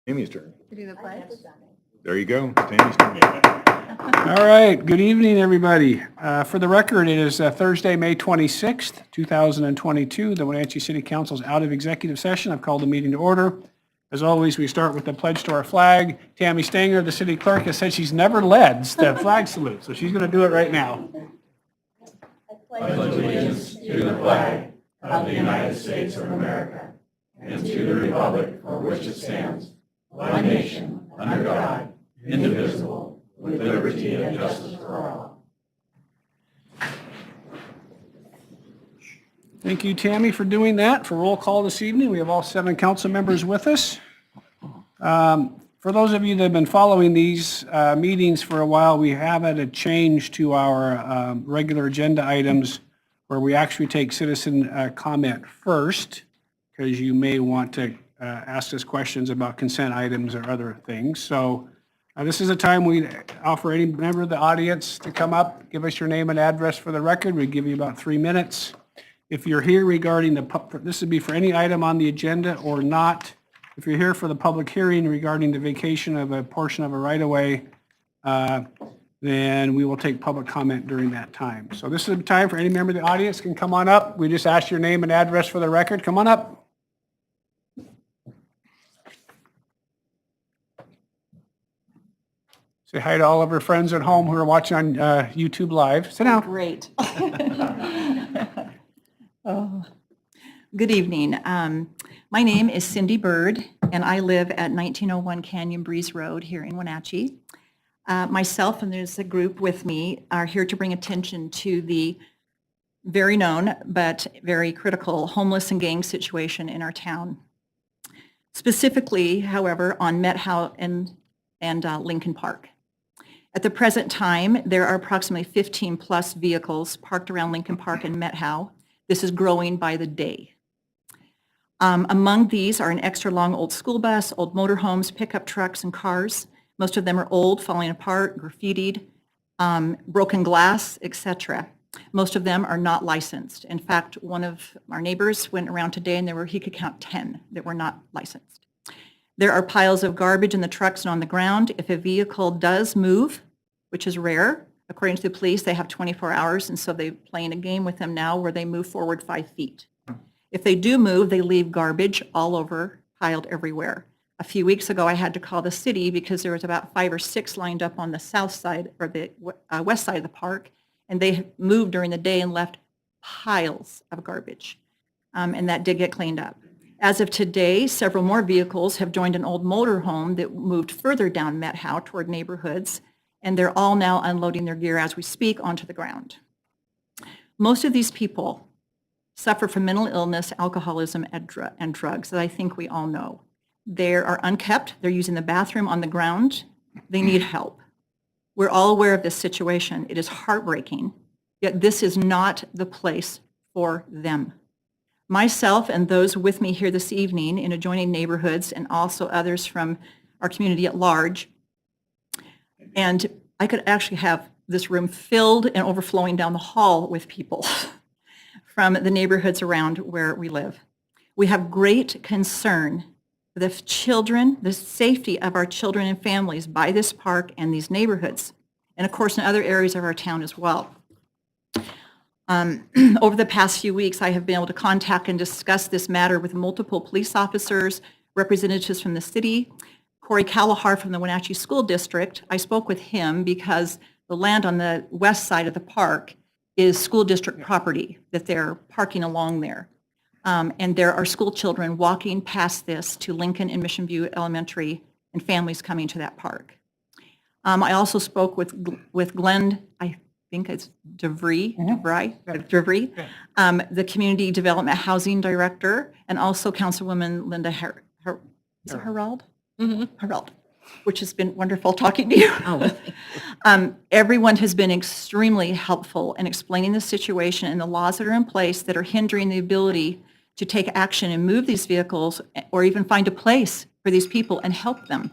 Tammy's turn. To do the pledge? There you go. Tammy's turn. All right, good evening, everybody. For the record, it is Thursday, May 26th, 2022. The Wenatchee City Council's out of executive session. I've called the meeting to order. As always, we start with the pledge to our flag. Tammy Stanger, the city clerk, has said she's never led the flag salute, so she's going to do it right now. I pledge allegiance to the flag of the United States of America and to the republic for which it stands, one nation, under God, indivisible, with liberty and justice for all. Thank you, Tammy, for doing that. For roll call this evening, we have all 7 council members with us. For those of you that have been following these meetings for a while, we have had a change to our regular agenda items where we actually take citizen comment first, because you may want to ask us questions about consent items or other things. So this is a time we offer any member of the audience to come up, give us your name and address for the record. We give you about 3 minutes. If you're here regarding this would be for any item on the agenda or not. If you're here for the public hearing regarding the vacation of a portion of a right-of-way, then we will take public comment during that time. So this is a time for any member of the audience can come on up. We just ask your name and address for the record. Come on up. Say hi to all of our friends at home who are watching on YouTube Live. Sit down. Great. Oh. Good evening. My name is Cindy Bird, and I live at 1901 Canyon Breeze Road here in Wenatchee. Myself and there's a group with me are here to bring attention to the very known but very critical homeless and gang situation in our town. Specifically, however, on Met House and Lincoln Park. At the present time, there are approximately 15 plus vehicles parked around Lincoln Park and Met House. This is growing by the day. Among these are an extra long old school bus, old motorhomes, pickup trucks, and cars. Most of them are old, falling apart, graffitied, broken glass, etc. Most of them are not licensed. In fact, one of our neighbors went around today and he could count 10 that were not licensed. There are piles of garbage in the trucks and on the ground. If a vehicle does move, which is rare, according to the police, they have 24 hours, and so they're playing a game with them now where they move forward 5 feet. If they do move, they leave garbage all over, piled everywhere. A few weeks ago, I had to call the city because there was about 5 or 6 lined up on the south side or the west side of the park, and they moved during the day and left piles of garbage, and that did get cleaned up. As of today, several more vehicles have joined an old motorhome that moved further down Met House toward neighborhoods, and they're all now unloading their gear as we speak onto the ground. Most of these people suffer from mental illness, alcoholism, and drugs that I think we all know. They are unkept. They're using the bathroom on the ground. They need help. We're all aware of this situation. It is heartbreaking, yet this is not the place for them. Myself and those with me here this evening in adjoining neighborhoods and also others from our community at large, and I could actually have this room filled and overflowing down the hall with people from the neighborhoods around where we live. We have great concern for the children, the safety of our children and families by this park and these neighborhoods, and of course in other areas of our town as well. Over the past few weeks, I have been able to contact and discuss this matter with multiple police officers, representatives from the city. Corey Callahar from the Wenatchee School District, I spoke with him because the land on the west side of the park is school district property that they're parking along there. And there are school children walking past this to Lincoln and Mission View Elementary and families coming to that park. I also spoke with Glenn, I think it's DeVry, the Community Development Housing Director, and also Councilwoman Linda Herald? Herald, which has been wonderful talking to you. Everyone has been extremely helpful in explaining the situation and the laws that are in place that are hindering the ability to take action and move these vehicles or even find a place for these people and help them.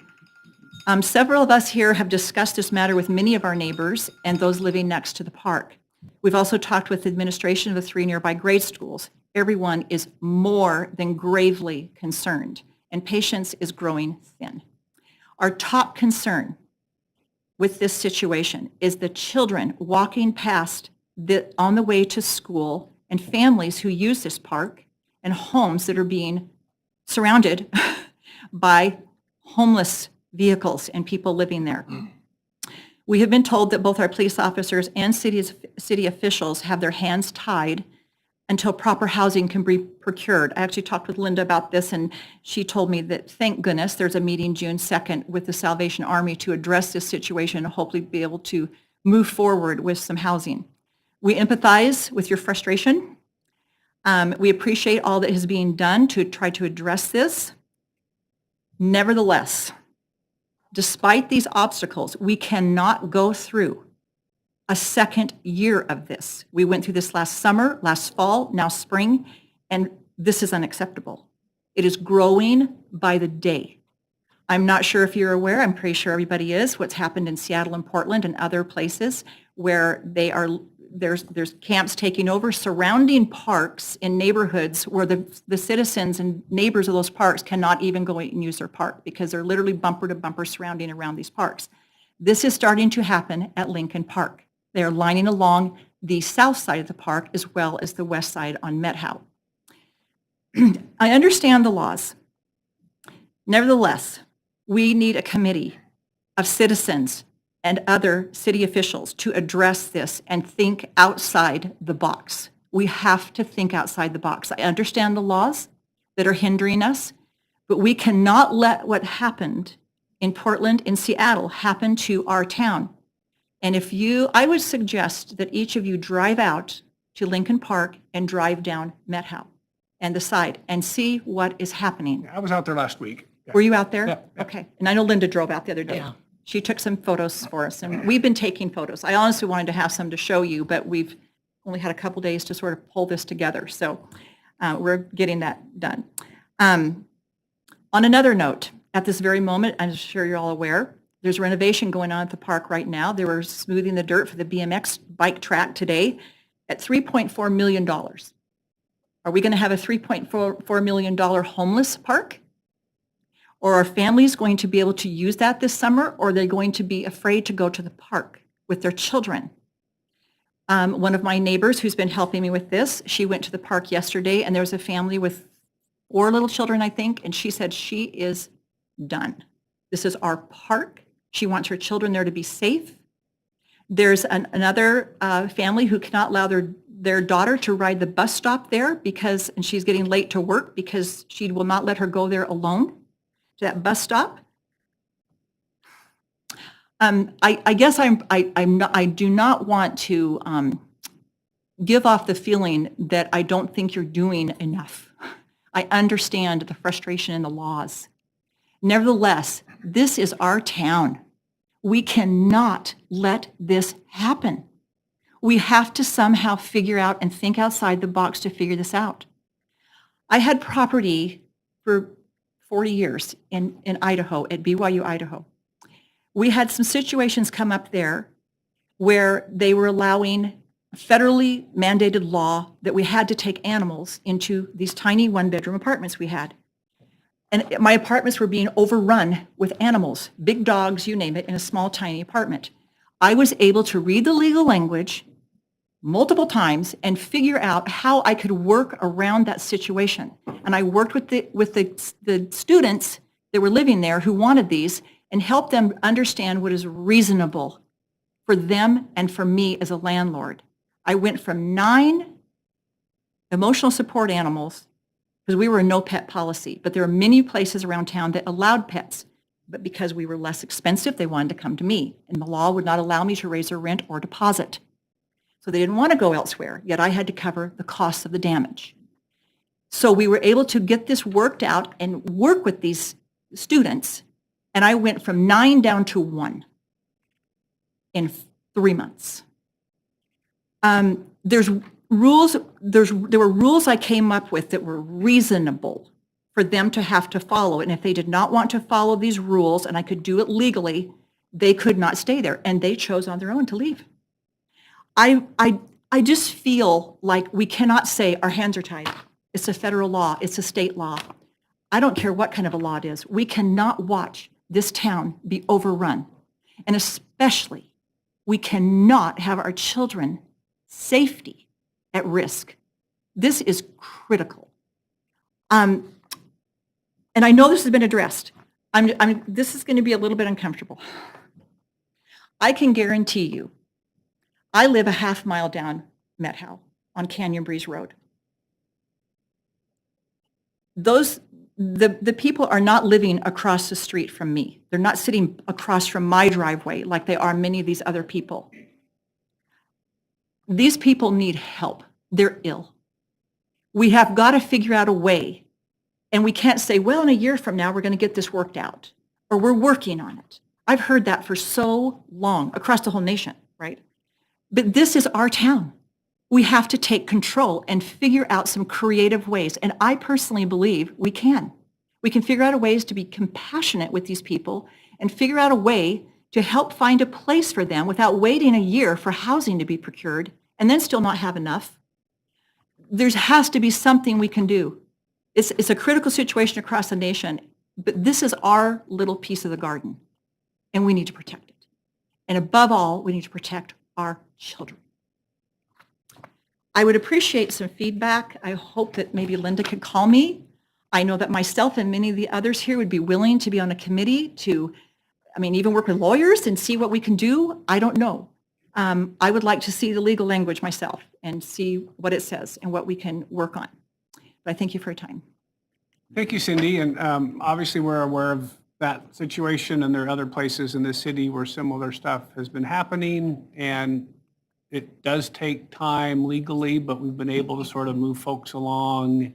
Several of us here have discussed this matter with many of our neighbors and those living next to the park. We've also talked with the administration of the 3 nearby grade schools. Everyone is more than gravely concerned, and patience is growing thin. Our top concern with this situation is the children walking past on the way to school and families who use this park and homes that are being surrounded by homeless vehicles and people living there. We have been told that both our police officers and city officials have their hands tied until proper housing can be procured. I actually talked with Linda about this, and she told me that, thank goodness, there's a meeting June 2nd with the Salvation Army to address this situation and hopefully be able to move forward with some housing. We empathize with your frustration. We appreciate all that is being done to try to address this. Nevertheless, despite these obstacles, we cannot go through a second year of this. We went through this last summer, last fall, now spring, and this is unacceptable. It is growing by the day. I'm not sure if you're aware, I'm pretty sure everybody is, what's happened in Seattle and Portland and other places where there's camps taking over surrounding parks in neighborhoods where the citizens and neighbors of those parks cannot even go and use their park because they're literally bumper to bumper surrounding around these parks. This is starting to happen at Lincoln Park. They are lining along the south side of the park as well as the west side on Methow. I understand the laws. Nevertheless, we need a committee of citizens and other city officials to address this and think outside the box. We have to think outside the box. I understand the laws that are hindering us, but we cannot let what happened in Portland and Seattle happen to our town. And I would suggest that each of you drive out to Lincoln Park and drive down Methow and the side and see what is happening. I was out there last week. Were you out there? Yeah. Okay. And I know Linda drove out the other day. Yeah. She took some photos for us, and we've been taking photos. I honestly wanted to have some to show you, but we've only had a couple days to sort of pull this together. So we're getting that done. On another note, at this very moment, I'm sure you're all aware, there's renovation going on at the park right now. They were smoothing the dirt for the BMX bike track today at $3.4 million. Are we going to have a $3.4 million homeless park? Or are families going to be able to use that this summer, or are they going to be afraid to go to the park with their children? One of my neighbors who's been helping me with this, she went to the park yesterday, and there was a family with 4 little children, I think, and she said she is done. This is our park. She wants her children there to be safe. There's another family who cannot allow their daughter to ride the bus stop there and she's getting late to work because she will not let her go there alone to that bus stop. I guess I do not want to give off the feeling that I don't think you're doing enough. I understand the frustration in the laws. Nevertheless, this is our town. We cannot let this happen. We have to somehow figure out and think outside the box to figure this out. I had property for 40 years in Idaho, at BYU, Idaho. We had some situations come up there where they were allowing federally mandated law that we had to take animals into these tiny one-bedroom apartments we had. And my apartments were being overrun with animals, big dogs, you name it, in a small, tiny apartment. I was able to read the legal language multiple times and figure out how I could work around that situation. And I worked with the students that were living there who wanted these and helped them understand what is reasonable for them and for me as a landlord. I went from 9 emotional support animals, because we were a no pet policy, but there are many places around town that allowed pets. But because we were less expensive, they wanted to come to me, and the law would not allow me to raise their rent or deposit. So they didn't want to go elsewhere, yet I had to cover the costs of the damage. So we were able to get this worked out and work with these students, and I went from 9 down to 1 in 3 months. There were rules I came up with that were reasonable for them to have to follow. And if they did not want to follow these rules, and I could do it legally, they could not stay there. And they chose on their own to leave. I just feel like we cannot say our hands are tied. It's a federal law. It's a state law. I don't care what kind of a law it is. We cannot watch this town be overrun. And especially, we cannot have our children's safety at risk. This is critical. And I know this has been addressed. This is going to be a little bit uncomfortable. I can guarantee you, I live a half mile down Methow on Canyon Breeze Road. The people are not living across the street from me. They're not sitting across from my driveway like they are many of these other people. These people need help. They're ill. We have got to figure out a way, and we can't say, well, in a year from now, we're going to get this worked out, or we're working on it. I've heard that for so long across the whole nation, right? But this is our town. We have to take control and figure out some creative ways. And I personally believe we can. We can figure out ways to be compassionate with these people and figure out a way to help find a place for them without waiting a year for housing to be procured and then still not have enough. There has to be something we can do. It's a critical situation across the nation, but this is our little piece of the garden, and we need to protect it. And above all, we need to protect our children. I would appreciate some feedback. I hope that maybe Linda could call me. I know that myself and many of the others here would be willing to be on a committee to, even work with lawyers and see what we can do. I don't know. I would like to see the legal language myself and see what it says and what we can work on. But I thank you for your time. Thank you, Cindy. And obviously, we're aware of that situation, and there are other places in the city where similar stuff has been happening. And it does take time legally, but we've been able to sort of move folks along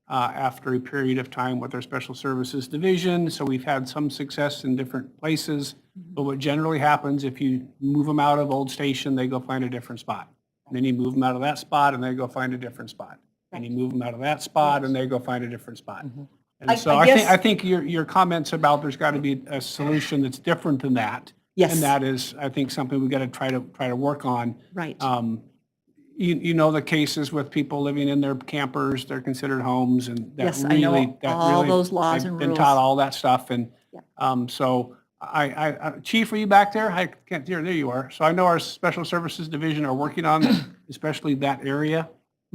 after a period of time with our Special Services Division. So we've had some success in different places. But what generally happens, if you move them out of Old Station, they go find a different spot. And then you move them out of that spot, and they go find a different spot. And you move them out of that spot, and they go find a different spot. And so I think your comments about there's got to be a solution that's different than that. Yes. And that is, I think, something we've got to try to work on. Right. You know the cases with people living in their campers, they're considered homes, and that Yes, really, I know all those laws and I've been rules. taught all that stuff, and Yeah. so Chief, are you back there? I can't hear. There you are. So I know our Special Services Division are working on especially that area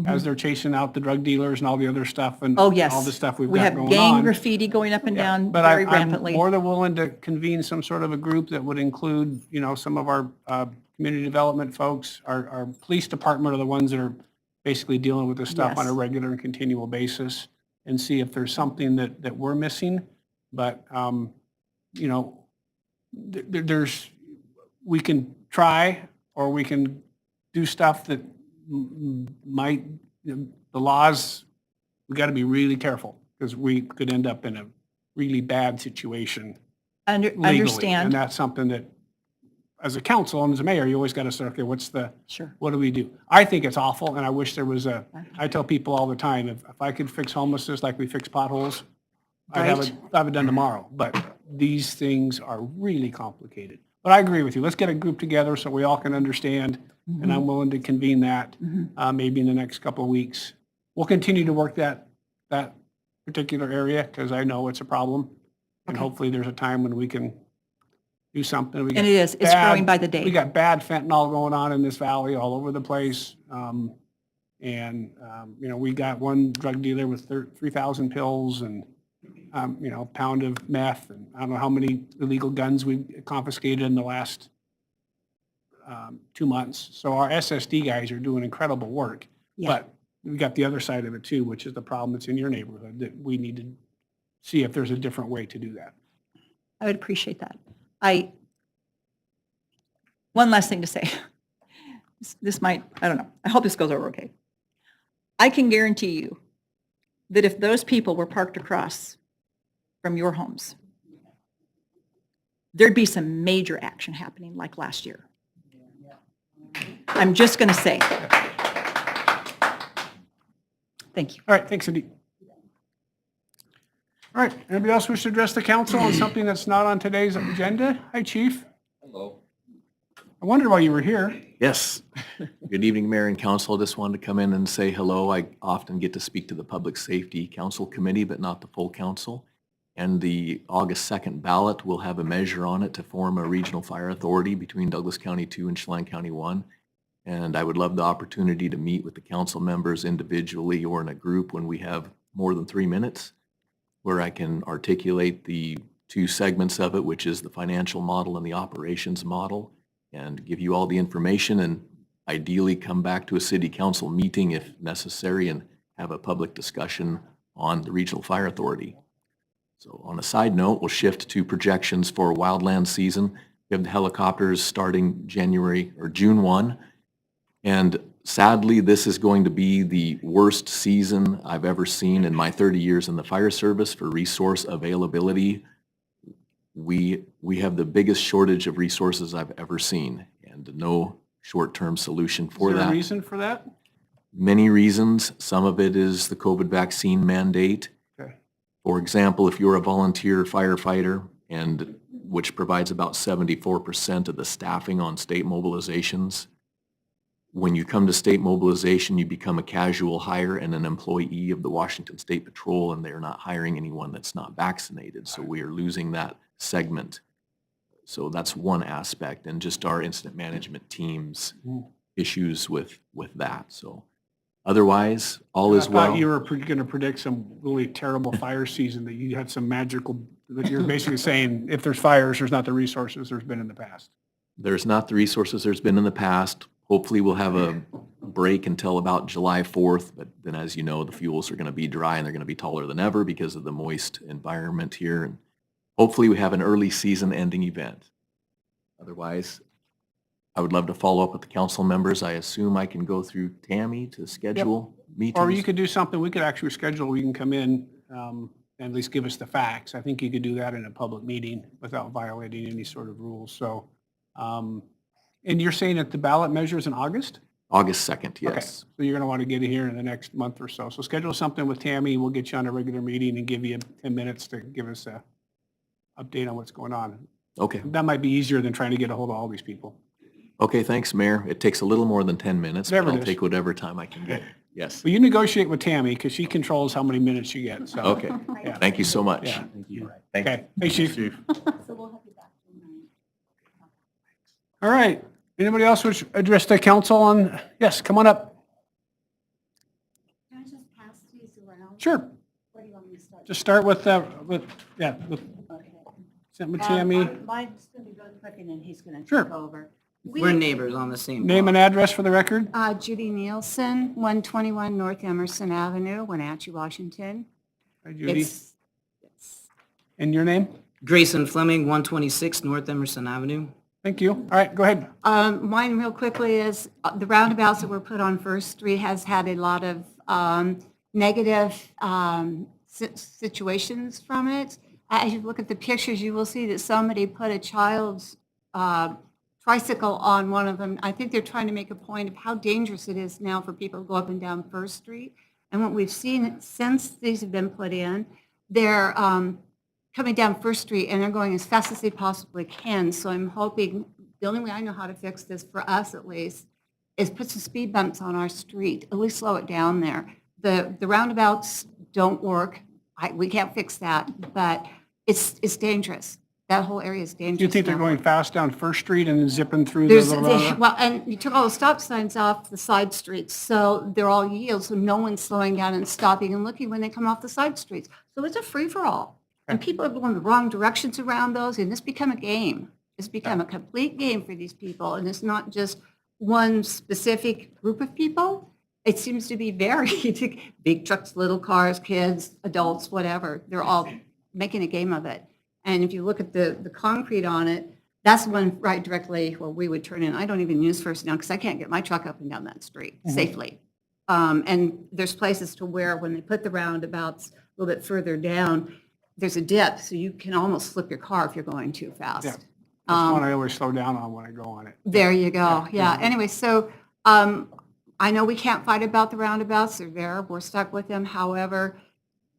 as they're chasing out the drug dealers and all the other stuff and Oh, yes. all the stuff we've We got have going gang on. graffiti going up and down But very I'm rampantly. more than willing to convene some sort of a group that would include, some of our community development folks. Our police department are the ones that are basically dealing with this stuff on a Yes. regular and continual basis, and see if there's something that we're missing. But, we can try, or we can do stuff that might, the laws, we got to be really careful, because we could end up in a really bad situation legally. Understand. And that's something that, as a council and as a mayor, you always got to say, okay, Sure. what do we do? I think it's awful, and I wish there was I tell people all the time, if I could fix homelessness like we fix potholes, I'd have it done tomorrow. But these things are really complicated. But I agree with you. Let's get a group together so we all can understand, and I'm willing to convene that maybe in the next couple of weeks. We'll continue to work that particular area, because I know it's a problem. And hopefully there's a time when we can do something. And it is. It's growing by the day. We got bad fentanyl going on in this valley all over the place. We got one drug dealer with 3,000 pills and, a pound of meth. And I don't know how many illegal guns we've confiscated in the last 2 months. So our SSD guys are doing incredible work. Yeah. But we got the other side of it too, which is the problem that's in your neighborhood, that we need to see if there's a different way to do that. I would appreciate that. One last thing to say. This might, I don't know. I hope this goes over okay. I can guarantee you that if those people were parked across from your homes, there'd be some major action happening like last year. I'm just going to say. Thank you. All right, thanks, Cindy. All right, anybody else wish to address the council on something that's not on today's agenda? Hi, Chief. Hello. I wondered why you were here. Yes. Good evening, Mayor and Council. Just wanted to come in and say hello. I often get to speak to the Public Safety Council Committee, but not the full council. And the August 2nd ballot will have a measure on it to form a regional fire authority between Douglas County 2 and Chelan County 1. And I would love the opportunity to meet with the council members individually or in a group when we have more than 3 minutes, where I can articulate the two segments of it, which is the financial model and the operations model, and give you all the information and ideally come back to a city council meeting if necessary and have a public discussion on the regional fire authority. So on a side note, we'll shift to projections for wildland season. We have the helicopters starting June 1. And sadly, this is going to be the worst season I've ever seen in my 30 years in the fire service for resource availability. We have the biggest shortage of resources I've ever seen, and no short-term solution for Is there that. a reason for that? Many reasons. Some of it is the COVID vaccine mandate. Okay. For example, if you're a volunteer firefighter, and which provides about 74% of the staffing on state mobilizations, when you come to state mobilization, you become a casual hire and an employee of the Washington State Patrol, and they're not hiring anyone that's not vaccinated. So we are losing that segment. So that's one aspect, and just our incident management team's issues with that. So otherwise, all is I well. thought you were going to predict some really terrible fire season, that you had some magical, that you're basically saying if there's fires, there's not the resources there's been in the past. There's not the resources there's been in the past. Hopefully we'll have a break until about July 4th, but then as you know, the fuels are going to be dry and they're going to be taller than ever because of the moist environment here. And hopefully we have an early season ending event. Otherwise, I would love to follow up with the council members. I assume I can go through Tammy to schedule meetings. Or you could do something, we could actually schedule, we can come in and at least give us the facts. I think you could do that in a public meeting without violating any sort of rules. So, and you're saying that the ballot measure is in August? August 2nd, Okay, yes. so you're going to want to get it here in the next month or so. So schedule something with Tammy, we'll get you on a regular meeting and give you 10 minutes to give us a update on what's going on. Okay. That might be easier than trying to get a hold of all these people. Okay, thanks, Mayor. It takes a little more than 10 minutes, but Whatever it I'll is. take whatever time I can get. Yes. But you negotiate with Tammy because she controls how many minutes you get, so. Okay. Yeah. Thank you so much. Yeah. Thank you. Okay, hey, Chief. So we'll have you back tonight. All right, anybody else wish to address the council on, yes, come on up. Can I just pass these around? Sure, Where do you want me to start? just start with Okay. Sent with Tammy. Mine's going to be really quick, and then he's going to Sure. take over. We're neighbors on the same Name block. and address for the record. Judy Nielsen, 121 North Emerson Avenue, Wenatchee, Washington. Hi, Judy. It's- And your name? Grayson Fleming, 126 North Emerson Avenue. Thank you. All right, go ahead. Mine real quickly is the roundabouts that were put on First Street has had a lot of negative situations from it. As you look at the pictures, you will see that somebody put a child's tricycle on one of them. I think they're trying to make a point of how dangerous it is now for people to go up and down First Street. And what we've seen since these have been put in, they're coming down First Street and they're going as fast as they possibly can. So I'm hoping, the only way I know how to fix this, for us at least, is put some speed bumps on our street, at least slow it down there. The roundabouts don't work. We can't fix that, but it's dangerous. That whole area is dangerous. Do you think they're now. going fast down First Street and then zipping through the There's, little? well, and you took all the stop signs off the side streets, so they're all yield, so no one's slowing down and stopping and looking when they come off the side streets. So it's a free-for-all. And people are going the wrong directions around those, and it's become a game. It's become a complete game for these people, and it's not just one specific group of people. It seems to be varied. Big trucks, little cars, kids, adults, whatever. They're all making a game of it. And if you look at the concrete on it, that's the one right directly where we would turn in. I don't even use First now because I can't get my truck up and down that street safely. And there's places to where when they put the roundabouts a little bit further down, there's a dip, so you can almost flip your car if you're going too fast. Yeah. That's one I always slow down on when I go on it. There you go. Yeah. Anyway, so I know we can't fight about the roundabouts. They're there. We're stuck with them. However,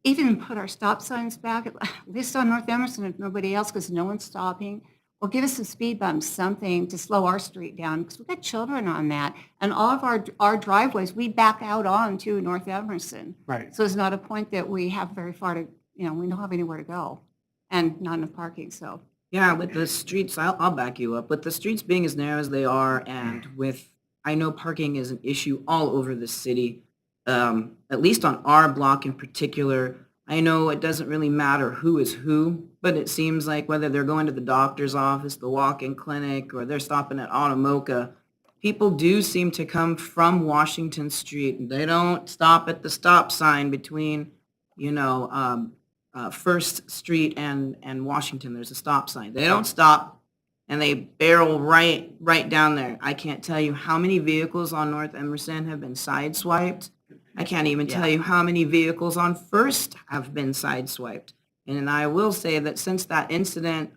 even put our stop signs back, at least on North Emerson, if nobody else, because no one's stopping. or give us some speed bumps, something to slow our street down, because we've got children on that. And all of our driveways, we back out onto North Emerson. Right. So it's not a point that we have very far to, we don't have anywhere to go and not enough parking, so. Yeah, with the streets, I'll back you up. With the streets being as narrow as they are, and with, I know parking is an issue all over the city, at least on our block in particular. I know it doesn't really matter who is who, but it seems like whether they're going to the doctor's office, the walk-in clinic, or they're stopping at Automoka, people do seem to come from Washington Street. They don't stop at the stop sign between, First Street and Washington. There's a stop sign. They don't stop, and they barrel right down there. I can't tell you how many vehicles on North Emerson have been sideswiped. I can't even tell you how many vehicles on First have been sideswiped. And I will say that since that incident,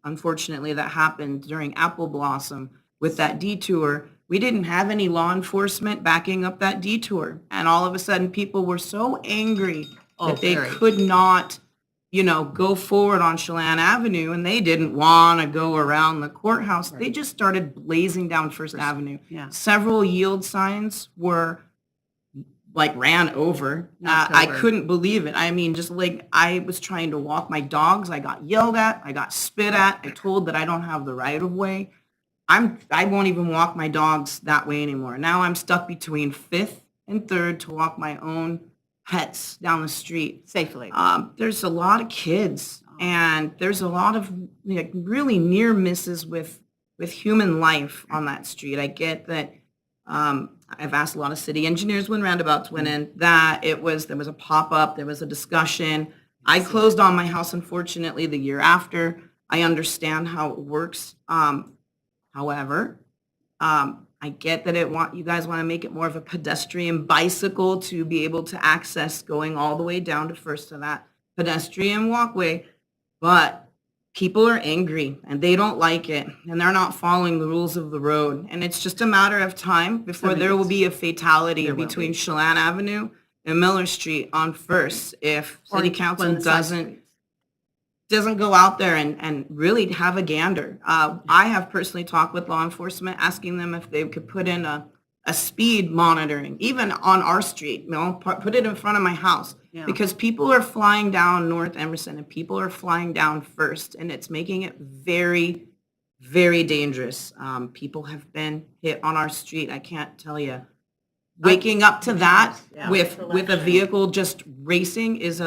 unfortunately, that happened during Apple Blossom with that detour, we didn't have any law enforcement backing up that detour. And all of a sudden, people were so angry that they could not, go forward on Chelan Avenue, and they didn't want to go around the courthouse. They just started blazing down First Avenue. Yeah. Several yield signs were ran over. Knocked I over. couldn't believe it. I mean, just like I was trying to walk my dogs, I got yelled at, I got spit at, I told that I don't have the right of way. I won't even walk my dogs that way anymore. Now I'm stuck between 5th and 3rd to walk my own pets down the street. Safely. There's a lot of kids, and there's a lot of really near misses with human life on that street. I get that. I've asked a lot of city engineers when roundabouts went in that there was a pop-up, there was a discussion. I closed on my house, unfortunately, the year after. I understand how it works. However, I get that you guys want to make it more of a pedestrian bicycle to be able to access going all the way down to First to that pedestrian walkway, but people are angry and they don't like it, and they're not following the rules of the road. And it's just a matter of time before there will be a fatality between Chelan Avenue and Miller Street on First if city council doesn't go out there and really have a gander. I have personally talked with law enforcement, asking them if they could put in a speed monitoring, even on our street, put it in front of my house. Yeah. Because people are flying down North Emerson and people are flying down First, and it's making it very, very dangerous. People have been hit on our street. I can't tell you. Waking up to that with a vehicle just racing is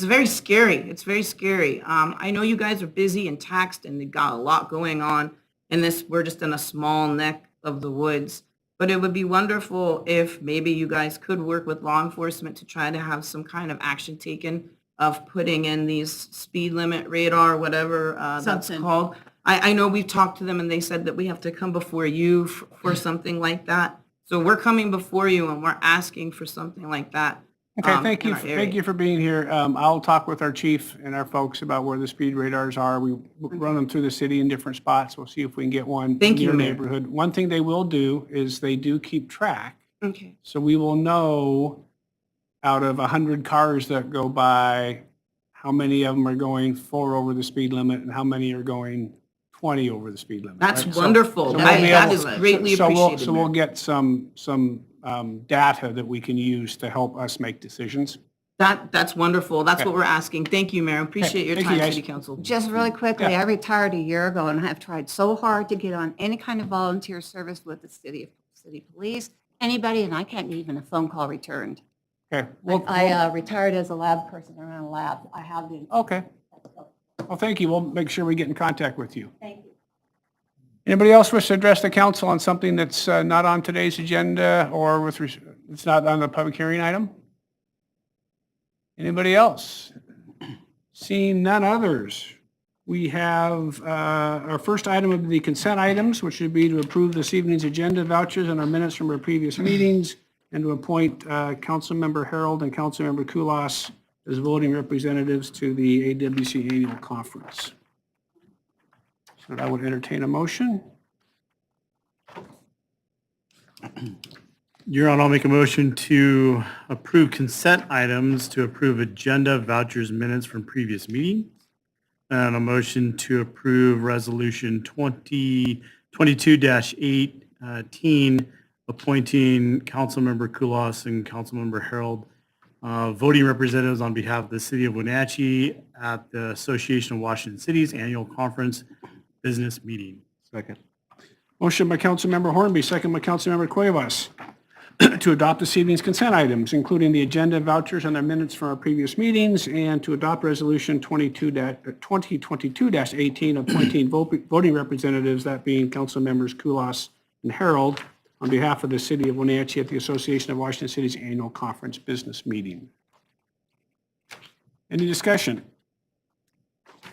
very scary. It's very scary. I know you guys are busy and taxed and you've got a lot going on, and we're just in a small neck of the woods. But it would be wonderful if maybe you guys could work with law enforcement to try to have some kind of action taken of putting in these speed limit radar, whatever that's Something. called. I know we've talked to them and they said that we have to come before you for something like that. So we're coming before you and we're asking for something like that. Okay, thank in you, our area. thank you for being here. I'll talk with our chief and our folks about where the speed radars are. We run them through the city in different spots. We'll see if we can get one in Thank you, your Mayor. neighborhood. One thing they will do is they do keep track. Okay. So we will know out of 100 cars that go by, how many of them are going 4 over the speed limit and how many are going 20 over the speed limit. That's right? So- wonderful. so That we'll be that able- is greatly so we'll- appreciated. So we'll Mayor. get some data that we can use to help us make decisions. That's wonderful. That's Okay. what we're asking. Thank you, Mayor. Appreciate your Thank you, time, guys. City Council. Just really quickly, Yeah. I retired a year ago and have tried so hard to get on any kind of volunteer service with the city police, anybody, and I can't get even a phone call returned. Okay. Well, I retired as a lab person around a lab. I have the. okay. Well, thank you. We'll make sure we get in contact with you. Thank you. Anybody else wish to address the council on something that's not on today's agenda or it's not on the public hearing item? Anybody else? Seeing none others, we have our first item of the consent items, which would be to approve this evening's agenda vouchers and our minutes from our previous meetings, and to appoint Councilmember Harold and Councilmember Kulas as voting representatives to the AWC Annual Conference. So I would entertain a motion. Your Honor, I'll make a motion to approve consent items, to approve agenda vouchers minutes from previous meetings, And a motion to approve Resolution 2022-18, appointing Councilmember Kulas and Councilmember Harold voting representatives on behalf of the City of Wenatchee at the Association of Washington Cities Annual Conference Business Meeting. Second. Motion by Councilmember Hornby, second by Councilmember Cuevas, to adopt this evening's consent items, including the agenda vouchers and their minutes from our previous meetings, and to adopt Resolution 2022-18, appointing voting representatives, that being Councilmembers Kulas and Harold, on behalf of the City of Wenatchee at the Association of Washington Cities Annual Conference Business Meeting. Any discussion?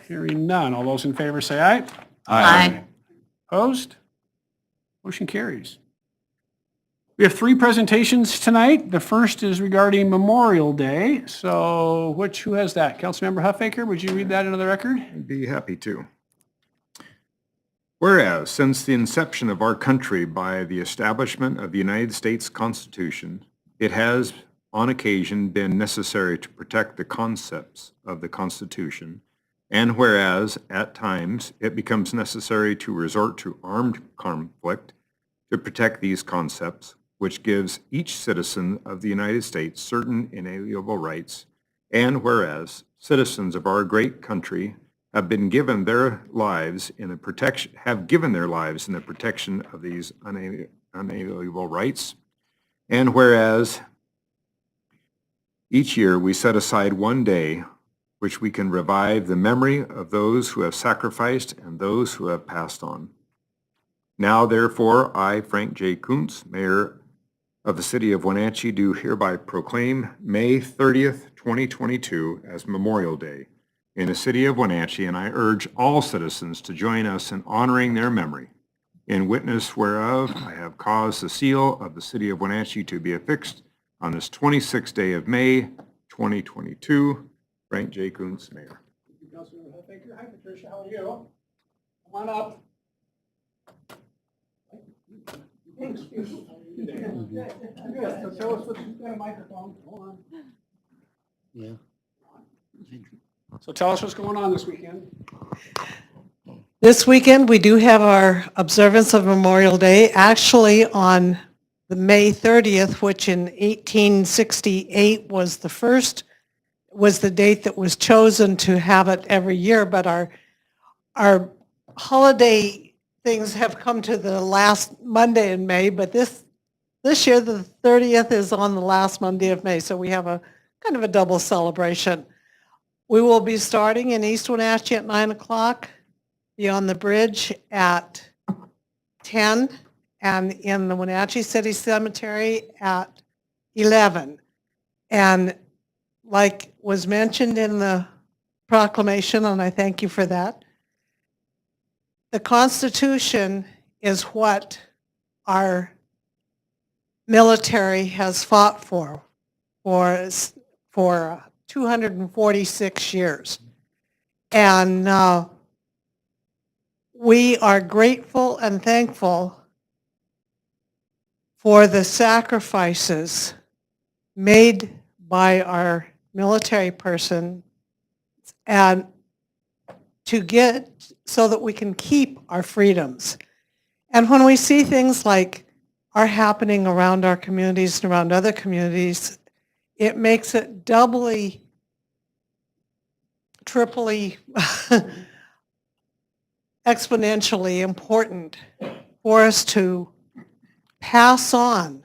Hearing none. All those in favor say aye. Aye. Opposed? Motion carries. We have 3 presentations tonight. The first is regarding Memorial Day. So who has that? Councilmember Huffaker, would you read that into the record? I'd be happy to. Whereas, since the inception of our country by the establishment of the United States Constitution, it has on occasion been necessary to protect the concepts of the Constitution, and whereas at times it becomes necessary to resort to armed conflict to protect these concepts, which gives each citizen of the United States certain inalienable rights, and whereas citizens of our great country have given their lives in the protection of these unalienable rights, and whereas each year we set aside one day which we can revive the memory of those who have sacrificed and those who have passed on. Now, therefore, I, Frank J. Kuntz, Mayor of the City of Wenatchee, do hereby proclaim May 30th, 2022 as Memorial Day in the City of Wenatchee, and I urge all citizens to join us in honoring their memory. In witness whereof, I have caused the seal of the City of Wenatchee to be affixed on this 26th day of May, 2022. Frank J. Kuntz, Mayor. Thank you, Councilmember Huffaker. Hi, Patricia, how are you? Come on up. Thanks. Good. So tell us what, you've got a microphone. Hold on. Yeah. So tell us what's going on this weekend. This weekend, we do have our observance of Memorial Day, actually on the May 30th, which in 1868 was the date that was chosen to have it every year, but our holiday things have come to the last Monday in May, but this year the 30th is on the last Monday of May, so we have a kind of a double celebration. We will be starting in East Wenatchee at 9 o'clock, beyond the bridge at 10, and in the Wenatchee City Cemetery at 11. And like was mentioned in the proclamation, and I thank you for that, the Constitution is what our military has fought for 246 years. And we are grateful and thankful for the sacrifices made by our military person and to get so that we can keep our freedoms. And when we see things like are happening around our communities and around other communities, it makes it doubly, triply, exponentially important for us to pass on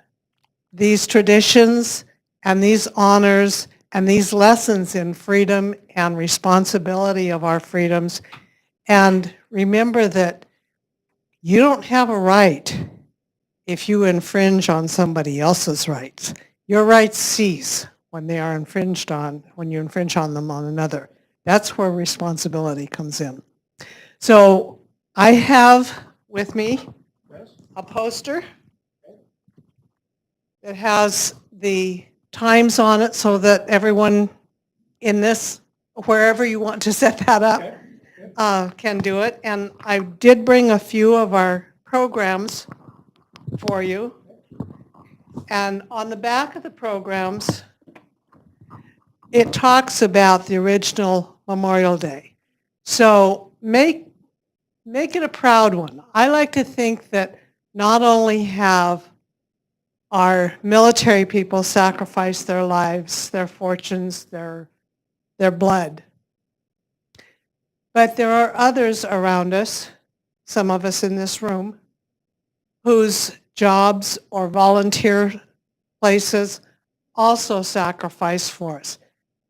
these traditions and these honors and these lessons in freedom and responsibility of our freedoms. And remember that you don't have a right if you infringe on somebody else's rights. Your rights cease when they are infringed on, when you infringe on them on another. That's where responsibility comes in. So I have with me a poster that has the times on it so that everyone in this, wherever you want to set that up, can do it. And I did bring a few of our programs for you. And on the back of the programs, it talks about the original Memorial Day. So make it a proud one. I like to think that not only have our military people sacrificed their lives, their fortunes, their blood, but there are others around us, some of us in this room, whose jobs or volunteer places also sacrifice for us.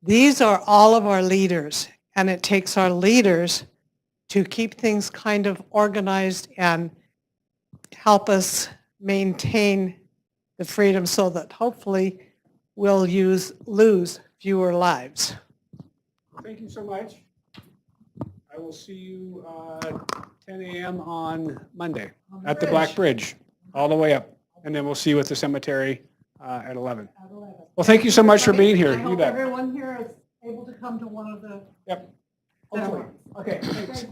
These are all of our leaders, and it takes our leaders to keep things kind of organized and help us maintain the freedom so that hopefully we'll lose fewer lives. Thank you so much. I will see you 10 a.m. on Monday at the Black Bridge, all the way up. And then we'll see you at the cemetery at 11. Well, thank you so much for being here. I You hope bet. everyone here is able to come to one of the. Yep. Hopefully. Okay, thanks.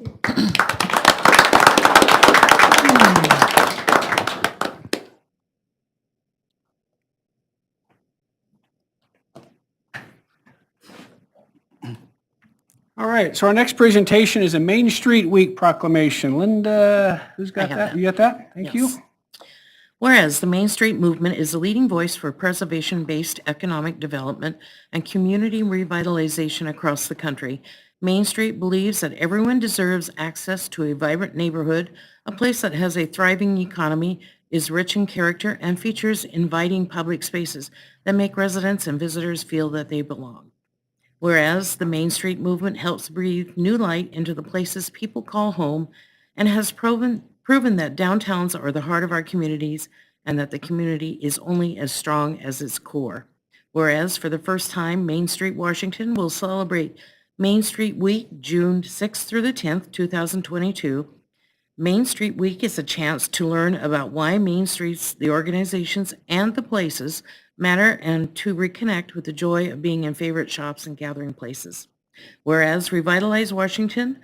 All right, so our next presentation is a Main Street Week proclamation. Linda, who's got have that? that. You got that? Thank you. Yes. Whereas the Main Street movement is a leading voice for preservation-based economic development and community revitalization across the country, Main Street believes that everyone deserves access to a vibrant neighborhood, a place that has a thriving economy, is rich in character, and features inviting public spaces that make residents and visitors feel that they belong. Whereas the Main Street movement helps breathe new light into the places people call home and has proven that downtowns are the heart of our communities and that the community is only as strong as its core. Whereas for the first time, Main Street, Washington will celebrate Main Street Week, June 6th through the 10th, 2022. Main Street Week is a chance to learn about why Main Streets, the organizations, and the places matter and to reconnect with the joy of being in favorite shops and gathering places. Whereas Revitalize Washington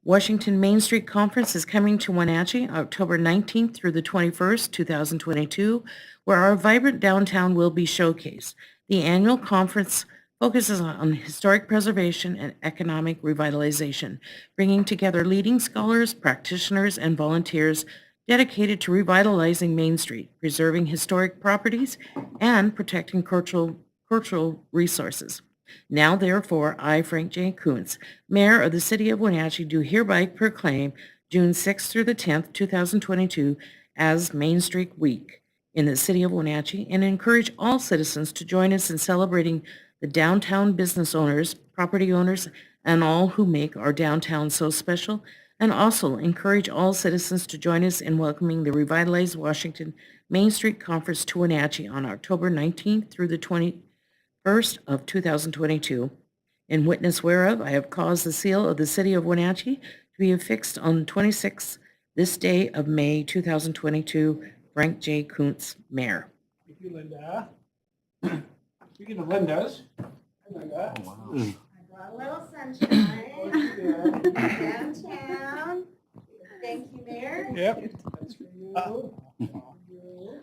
Main Street Conference is coming to Wenatchee October 19th through the 21st, 2022, where our vibrant downtown will be showcased. The annual conference focuses on historic preservation and economic revitalization, bringing together leading scholars, practitioners, and volunteers dedicated to revitalizing Main Street, preserving historic properties, and protecting cultural resources. Now, therefore, I, Frank J. Kuntz, Mayor of the City of Wenatchee, do hereby proclaim June 6th through the 10th, 2022 as Main Street Week in the City of Wenatchee and encourage all citizens to join us in celebrating the downtown business owners, property owners, and all who make our downtown so special, and also encourage all citizens to join us in welcoming the Revitalize Washington Main Street Conference to Wenatchee on October 19th through the 21st of 2022. In witness whereof, I have caused the seal of the City of Wenatchee to be affixed on 26th this day of May 2022. Frank J. Kuntz, Mayor. Thank you, Linda. Speaking of Linda's, hi, Linda. I brought a little sunshine downtown. Thank you, Mayor. Yep. That's for you.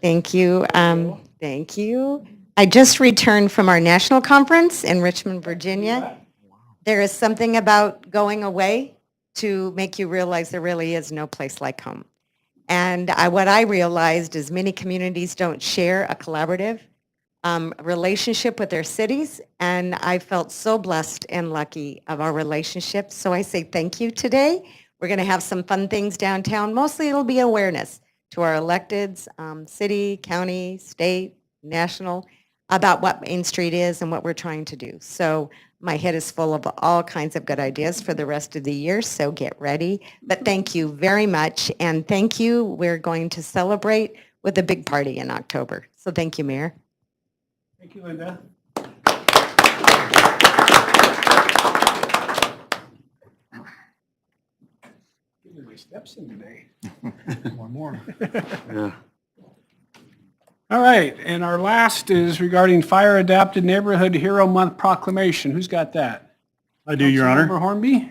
Thank you. Thank you. I just returned from our national conference in Richmond, Virginia. There is something about going away to make you realize there really is no place like home. And what I realized is many communities don't share a collaborative relationship with their cities, and I felt so blessed and lucky of our relationship. So I say thank you today. We're going to have some fun things downtown. Mostly it'll be awareness to our electeds, city, county, state, national, about what Main Street is and what we're trying to do. So my head is full of all kinds of good ideas for the rest of the year, so get ready. But thank you very much, and thank you. We're going to celebrate with a big party in October. So thank you, Mayor. Thank you, Linda. Getting my steps in today. One more. Yeah. All right, and our last is regarding Fire Adapted Neighborhood Hero Month proclamation. Who's got that? I do, Your Honor. Councilmember Hornby?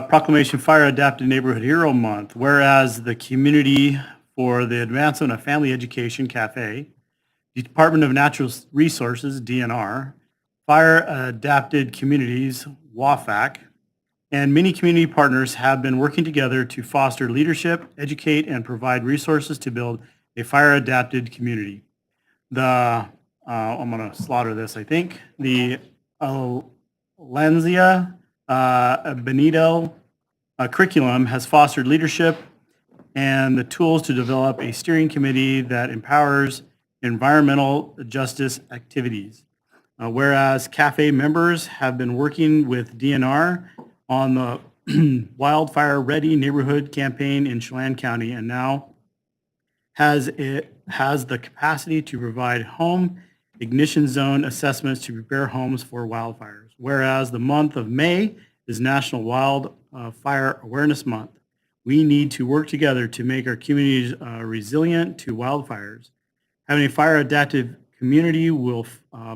Proclamation Fire Adapted Neighborhood Hero Month. Whereas the Community for the Advancement of Family Education, CAFE, Department of Natural Resources, DNR, Fire Adapted Communities, WAFAC, and many community partners have been working together to foster leadership, educate, and provide resources to build a fire-adapted community. I'm going to slaughter this, I think. The Alensia Benito curriculum has fostered leadership and the tools to develop a steering committee that empowers environmental justice activities. Whereas CAFE members have been working with DNR on the Wildfire Ready Neighborhood campaign in Chelan County, and now has the capacity to provide home ignition zone assessments to prepare homes for wildfires. Whereas the month of May is National Wildfire Awareness Month. We need to work together to make our communities resilient to wildfires. Having a fire-adaptive community will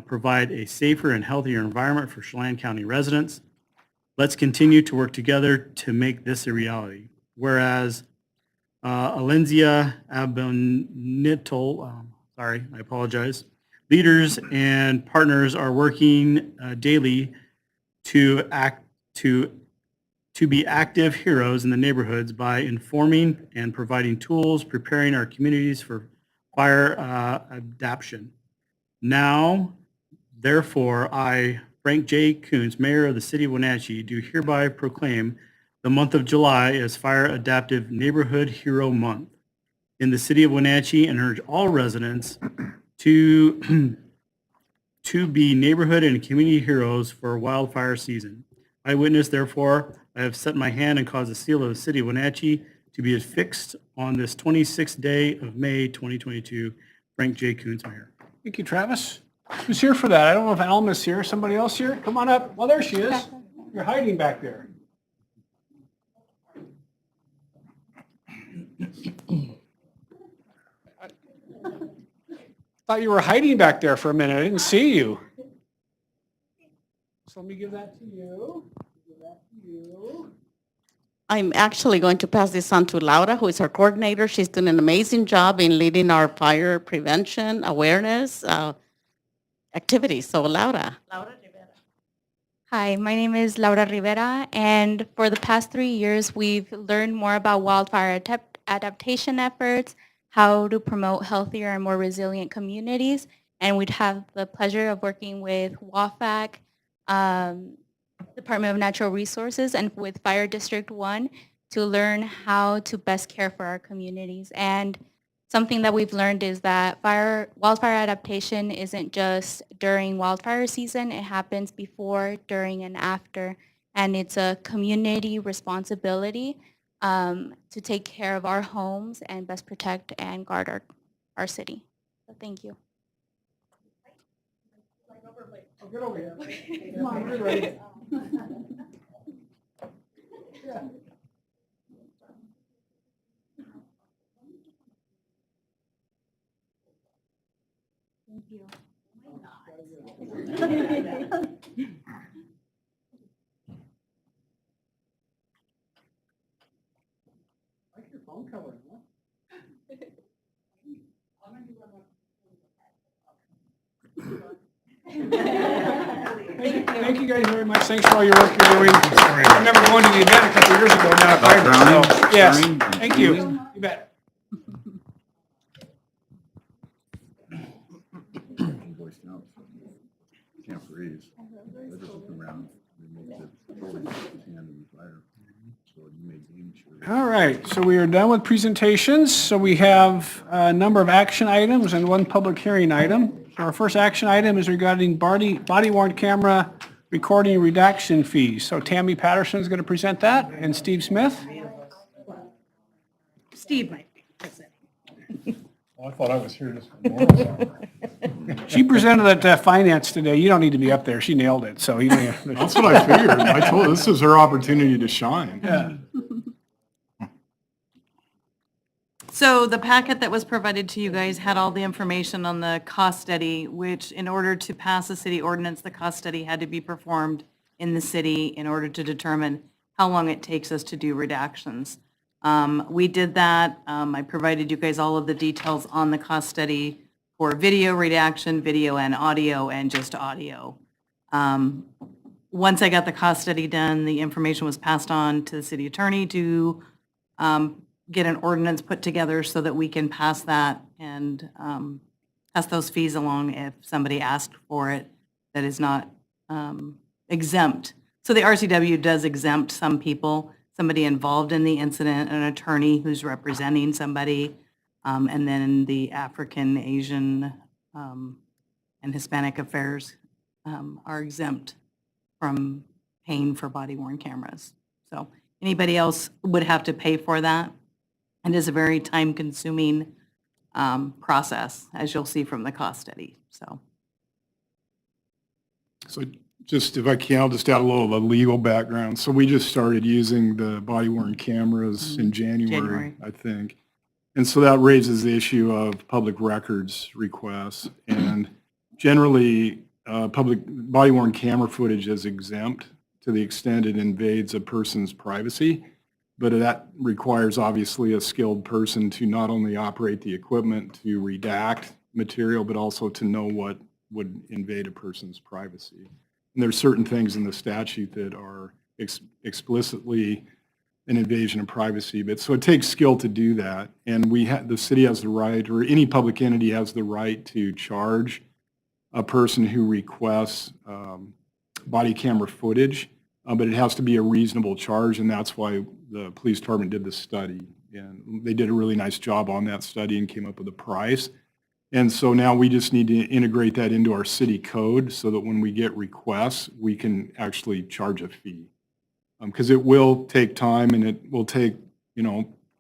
provide a safer and healthier environment for Chelan County residents. Let's continue to work together to make this a reality. Whereas Alensia Abonitol, sorry, I apologize. Leaders and partners are working daily to be active heroes in the neighborhoods by informing and providing tools, preparing our communities for fire adaptation. Now, therefore, I, Frank J. Kuntz, Mayor of the City of Wenatchee, do hereby proclaim the month of July as Fire Adaptive Neighborhood Hero Month in the City of Wenatchee, and urge all residents to be neighborhood and community heroes for wildfire season. I witness, therefore, I have set my hand and caused the seal of the City of Wenatchee to be affixed on this 26th day of May 2022. Frank J. Kuntz, Mayor. Thank you, Travis. Who's here for that? I don't know if Alma's here. Somebody else here? Come on up. Well, there she is. You're hiding back there. Thought you were hiding back there for a minute. I didn't see you. So let me give that to you. Give that to you. I'm actually going to pass this on to Laura, who is our coordinator. She's doing an amazing job in leading our fire prevention awareness activities. So Laura. Hi, my name is Laura Rivera, and for the past 3 years, we've learned more about wildfire adaptation efforts, how to promote healthier and more resilient communities, and we'd have the pleasure of working with WAFAC, Department of Natural Resources, and with Fire District 1 to learn how to best care for our communities. And something that we've learned is that wildfire adaptation isn't just during wildfire season, it happens before, during, and after. And it's a community responsibility to take care of our homes and best protect and guard our city. So thank you. Oh, get over here. Come on, you're ready. Yeah. Thank you. Like your phone cover, huh? Thank you guys very much. Thanks for all your work you're doing. I remember going to the event a couple years ago now at Hybrid. So, yes, thank you. You bet. Can't freeze. They're just looking around. They make the hand in the fire. So you may gain sure. All right, so we are done with presentations. So we have a number of action items and one public hearing item. So our first action item is regarding body-worn camera recording redaction fees. So Tammy Patterson is going to present that, and Steve Smith. Steve might be presenting. Well, I thought I was here just for normal. She presented at finance today. You don't need to be up there. She nailed it, so you know. That's what I figured. I told her this is her opportunity to shine. Yeah. So the packet that was provided to you guys had all the information on the cost study, which in order to pass a city ordinance, the cost study had to be performed in the city in order to determine how long it takes us to do redactions. We did that. I provided you guys all of the details on the cost study for video redaction, video and audio, and just audio. once I got the cost study done, the information was passed on to the city attorney to get an ordinance put together so that we can pass that and pass those fees along if somebody asked for it that is not exempt. So the RCW does exempt some people, somebody involved in the incident, an attorney who's representing somebody, and then the African, Asian, and Hispanic affairs are exempt from paying for body-worn cameras. So anybody else would have to pay for that. It is a very time-consuming process, as you'll see from the cost study, so. So just if I can, I'll just add a little of a legal background. So we just started using the body-worn cameras in January, I think. And so that raises the issue of public records requests. And generally, public body-worn camera footage is exempt to the extent it invades a person's privacy. But that requires obviously a skilled person to not only operate the equipment to redact material, but also to know what would invade a person's privacy. And there's certain things in the statute that are explicitly an invasion of privacy, but so it takes skill to do that. And the city has the right, or any public entity has the right to charge a person who requests body camera footage, but it has to be a reasonable charge, and that's why the police department did the study. And they did a really nice job on that study and came up with a price. And so now we just need to integrate that into our city code so that when we get requests, we can actually charge a fee. Because it will take time and it will take,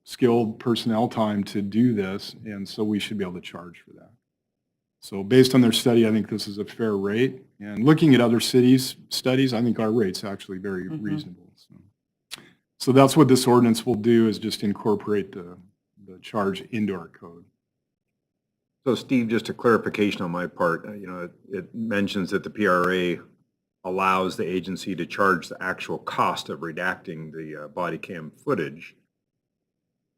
skilled personnel time to do this, and so we should be able to charge for that. So based on their study, I think this is a fair rate. And looking at other cities' studies, I think our rate's actually very reasonable. So that's what this ordinance will do, is just incorporate the charge into our code. So Steve, just a clarification on my part, it mentions that the PRA allows the agency to charge the actual cost of redacting the body cam footage,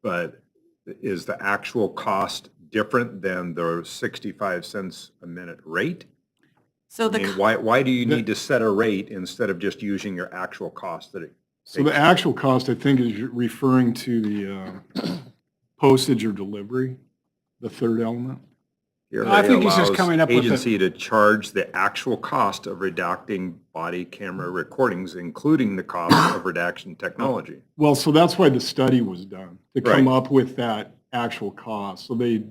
but is the actual cost different than the 65 cents a minute rate? So why do you need to set a rate instead of just using your actual cost that it So the actual cost, I think, is referring to the postage or delivery, the third element. I think he's just coming up with agency to charge the actual cost of redacting body camera recordings, including the cost of redaction technology. Well, so that's why the study was done, to come up with that actual cost. So they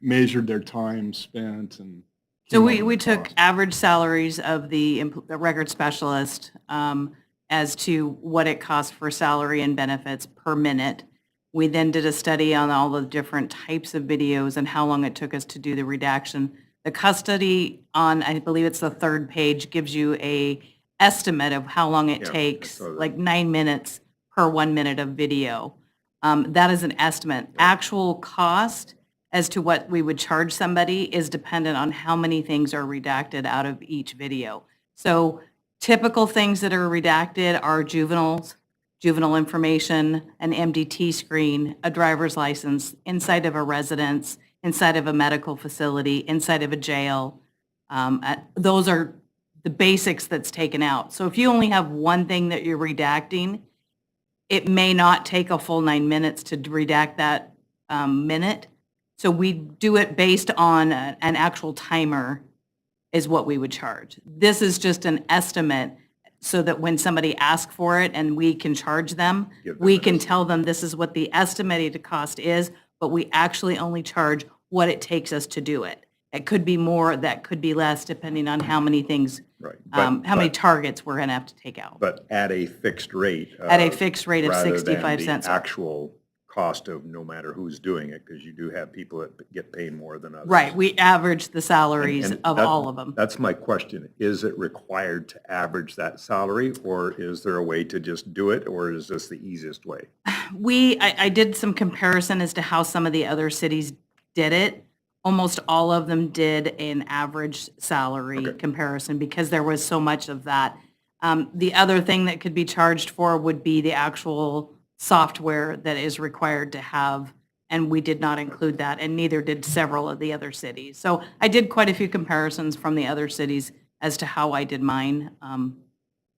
measured their time spent and. So we took average salaries of the record specialist as to what it costs for salary and benefits per minute. We then did a study on all the different types of videos and how long it took us to do the redaction. The custody on, I believe it's the third page, gives you a estimate of how long it takes, like 9 minutes per 1 minute of video. That is an estimate. Actual cost as to what we would charge somebody is dependent on how many things are redacted out of each video. So typical things that are redacted are juvenile information, an MDT screen, a driver's license, inside of a residence, inside of a medical facility, inside of a jail. Those are the basics that's taken out. So if you only have one thing that you're redacting, it may not take a full 9 minutes to redact that minute. So we do it based on an actual timer is what we would charge. This is just an estimate so that when somebody asks for it and we can charge them, we can tell them this is what the estimated cost is, but we actually only charge what it takes us to do it. It could be more, that could be less, depending on how many things, how many targets we're gonna have to take out. But at a fixed rate. At a fixed rate of rather 65 than cents. the actual cost of no matter who's doing it, because you do have people that get paid more than others. Right, we average the salaries And of that- all of them. That's my question. Is it required to average that salary, or is there a way to just do it, or is this the easiest way? I did some comparison as to how some of the other cities did it. Almost all of them did an average salary comparison because there was so much of that. The other thing that could be charged for would be the actual software that is required to have, and we did not include that, and neither did several of the other cities. So I did quite a few comparisons from the other cities as to how I did mine.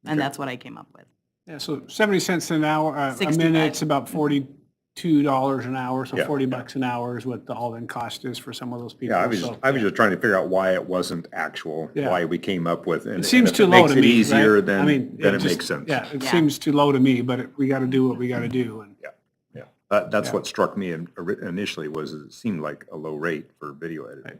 And that's what I came up with. Yeah, so 70 cents an hour, a 65. minute's about $42 an hour, so Yeah. $40 an hour is what the all-in cost is for some of those people. Yeah, So, I was just trying to figure out why it wasn't actual, Yeah. why we came up with. It seems too low to me, Makes it easier, right? I then mean, it just- makes sense. Yeah, it Yeah. seems too low to me, but we got to do what we got to do. And Yeah. That's Yeah. what struck me initially was it seemed like a low rate for video editing.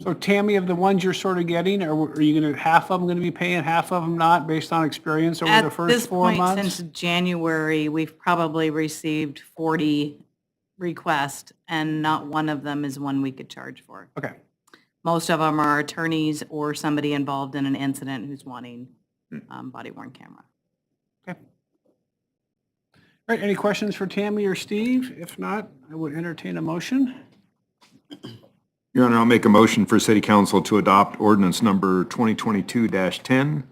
So Tammy, of the ones you're sort of getting, are you going to, half of them going to be paying, half of them not, based on experience over the At first this 4 point, months? since January, we've probably received 40 requests, and not one of them is one we could charge for. Okay. Most of them are attorneys or somebody involved in an incident who's wanting body worn camera. Okay. All right, any questions for Tammy or Steve? If not, I would entertain a motion. Your Honor, I'll make a motion for City Council to adopt ordinance number 2022-10,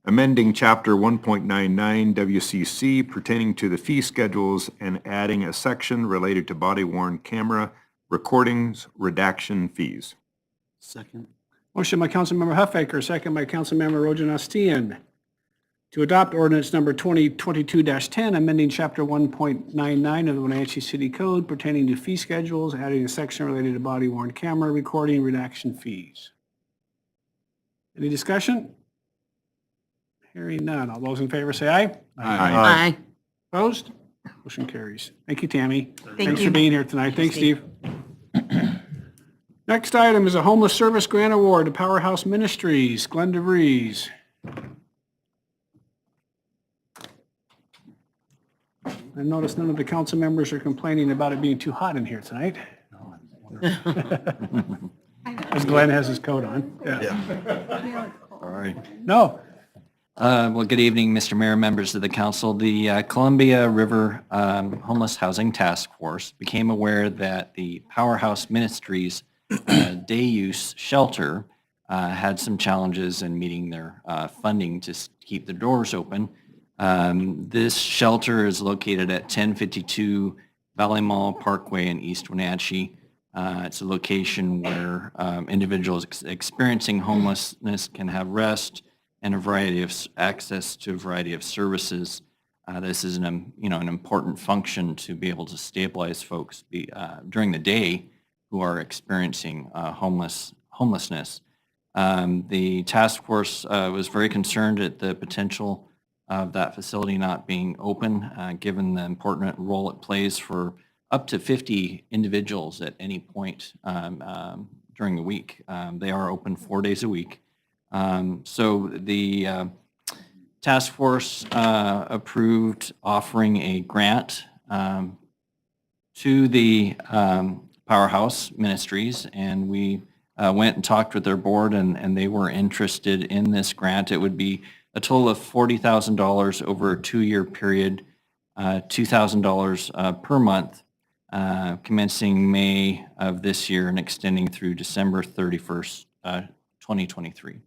amending Chapter 1.99 WCC pertaining to the fee schedules and adding a section related to body-worn camera recordings redaction fees. Second. Motion by Councilmember Huffaker, second by Councilmember Rojan to adopt ordinance number 2022-10, amending Chapter 1.99 of the Wenatchee City Code pertaining to fee schedules, adding a section related to body-worn camera recording redaction fees. Any discussion? Hearing none. All those in favor say aye. Aye. Opposed? Motion carries. Thank you, Tammy. Thanks you. for being here tonight. Thanks, Steve. Next item is a homeless service grant award to Powerhouse Ministries. Glenn DeVries. I noticed none of the council members are complaining about it being too hot in here tonight. As Glenn has his coat on. Yeah. All right. No. Well, good evening, Mr. Mayor, members of the council. The Columbia River Homeless Housing Task Force became aware that the Powerhouse Ministries day use shelter had some challenges in meeting their funding to keep the doors open. This shelter is located at 1052 Valley Mall Parkway in East Wenatchee. It's a location where individuals experiencing homelessness can have rest and a variety of access to a variety of services. This is an important function to be able to stabilize folks during the day who are experiencing homelessness. The task force was very concerned at the potential of that facility not being open, given the important role it plays for up to 50 individuals at any point during the week. They are open 4 days a week. So the task force approved offering a grant to the Powerhouse Ministries, and we went and talked with their board, and they were interested in this grant. It would be a total of $40,000 over a 2-year period, $2,000 per month, commencing May of this year and extending through December 31st, 2023.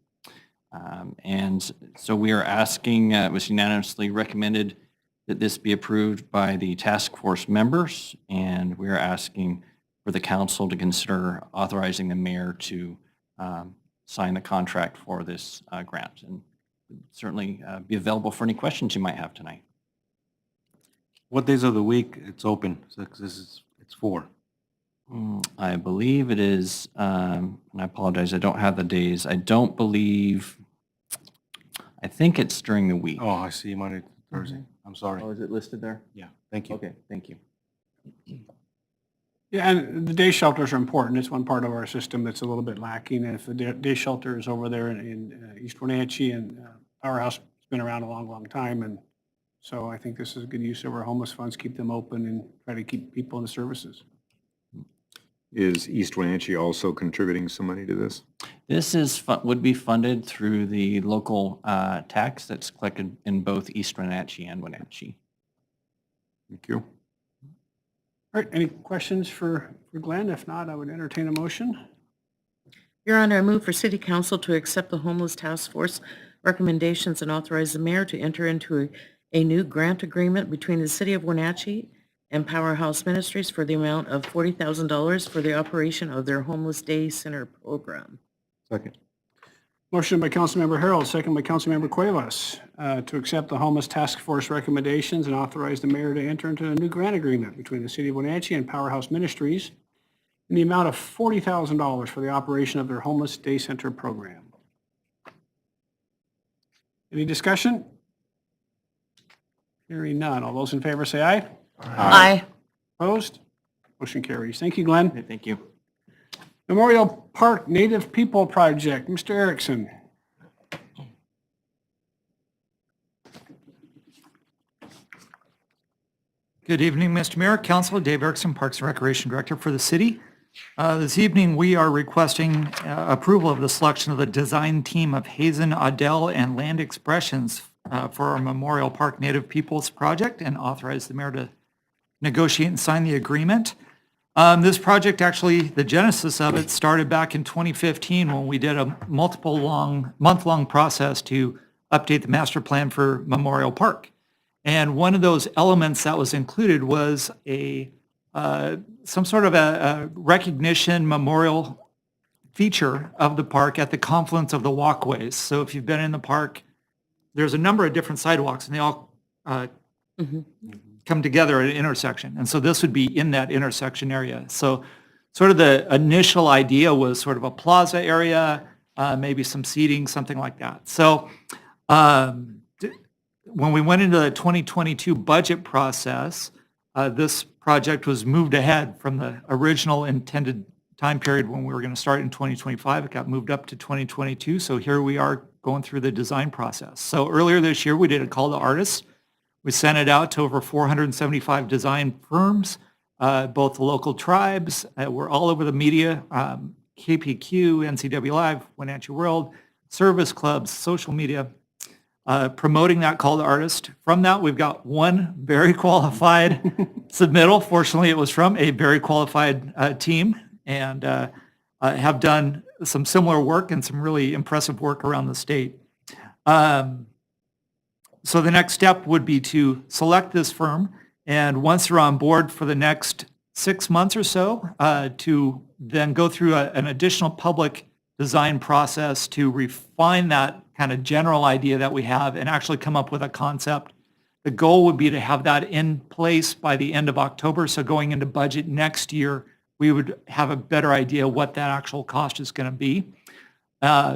And so we are asking, it was unanimously recommended that this be approved by the task force members, and we are asking for the council to consider authorizing the mayor to sign the contract for this grant. And certainly be available for any questions you might have tonight. What days of the week it's open? So, 'cause it's 4. I believe it is, and I apologize, I don't have the days. I think it's during the week. Oh, I see, Monday, Thursday. I'm sorry. Oh, is it listed there? Yeah, thank you. Okay, thank you. Yeah, and the day shelters are important. It's one part of our system that's a little bit lacking. And if the day shelter is over there in East Wenatchee, and Powerhouse has been around a long, long time. And so I think this is a good use of our homeless funds, keep them open and try to keep people in the services. Is East Wenatchee also contributing some money to this? This would be funded through the local tax that's collected in both East Wenatchee and Wenatchee. Thank you. All right, any questions for Glenn? If not, I would entertain a motion. Your Honor, I move for City Council to accept the Homeless Task Force recommendations and authorize the mayor to enter into a new grant agreement between the City of Wenatchee and Powerhouse Ministries for the amount of $40,000 for the operation of their Homeless Day Center program. Second. Motion by Councilmember Harold, second by Councilmember Cuevas, to accept the homeless task force recommendations and authorize the mayor to enter into a new grant agreement between the City of Wenatchee and Powerhouse Ministries in the amount of $40,000 for the operation of their homeless day center program. Any discussion? Hearing none. All those in favor say aye. Aye. Opposed? Motion carries. Thank you, Glenn. Okay, thank you. Memorial Park Native People Project, Mr. Erickson. Good evening, Mr. Mayor, Council. Dave Erickson, Parks and Recreation Director for the city. This evening, we are requesting approval of the selection of the design team of Hazen, Adele, and Land Expressions for our Memorial Park Native Peoples project and authorize the mayor to negotiate and sign the agreement. This project, actually, the genesis of it started back in 2015 when we did a month-long process to update the master plan for Memorial Park. And one of those elements that was included was some sort of a recognition memorial feature of the park at the confluence of the walkways. So if you've been in the park, there's a number of different sidewalks and they all come together at an intersection. And so this would be in that intersection area. So sort of the initial idea was sort of a plaza area, maybe some seating, something like that. So when we went into the 2022 budget process, this project was moved ahead from the original intended time period when we were going to start in 2025. It got moved up to 2022. So here we are going through the design process. So earlier this year, we did a call to artists. We sent it out to over 475 design firms, both the local tribes. We're all over the media, KPQ, NCW Live, Wenatchee World, service clubs, social media, promoting that call to artist. From that, we've got one very qualified submittal. Fortunately, it was from a very qualified team and have done some similar work and some really impressive work around the state. So the next step would be to select this firm, and once they're on board for the next 6 months or so, to then go through an additional public design process to refine that kind of general idea that we have and actually come up with a concept. The goal would be to have that in place by the end of October, so going into budget next year, we would have a better idea what that actual cost is going to be.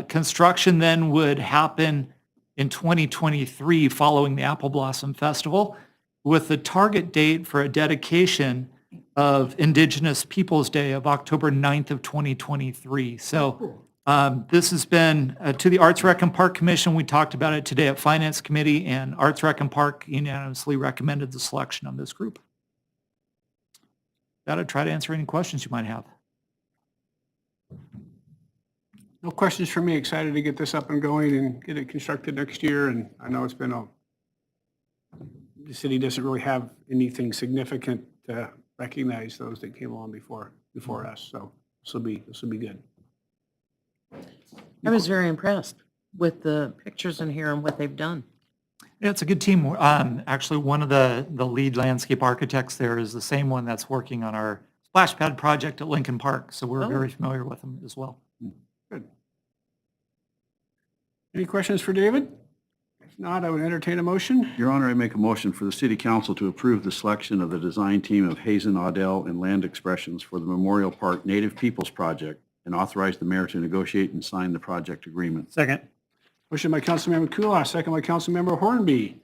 Construction then would happen in 2023 following the Apple Blossom Festival with the target date for a dedication of Indigenous Peoples Day of October 9th of 2023. So this has been to the Arts Rec and Park Commission. We talked about it today at Finance Committee, and Arts Rec and Park unanimously recommended the selection of this group. That'll try to answer any questions you might have. No questions for me. Excited to get this up and going and get it constructed next year. And I know it's been the city doesn't really have anything significant to recognize those that came along before us. So this will be good. I was very impressed with the pictures in here and what they've done. Yeah, it's a good team. Actually, one of the lead landscape architects there is the same one that's working on our splash pad project at Lincoln Park. So we're very familiar with them as well. Good. Any questions for David? If not, I would entertain a motion. Your Honor, I make a motion for the City Council to approve the selection of the design team of Hazen, Adele, and Land Expressions for the Memorial Park Native Peoples Project and authorize the mayor to negotiate and sign the project agreement. Second. Motion by Councilmember Kulas, second by Councilmember Hornby,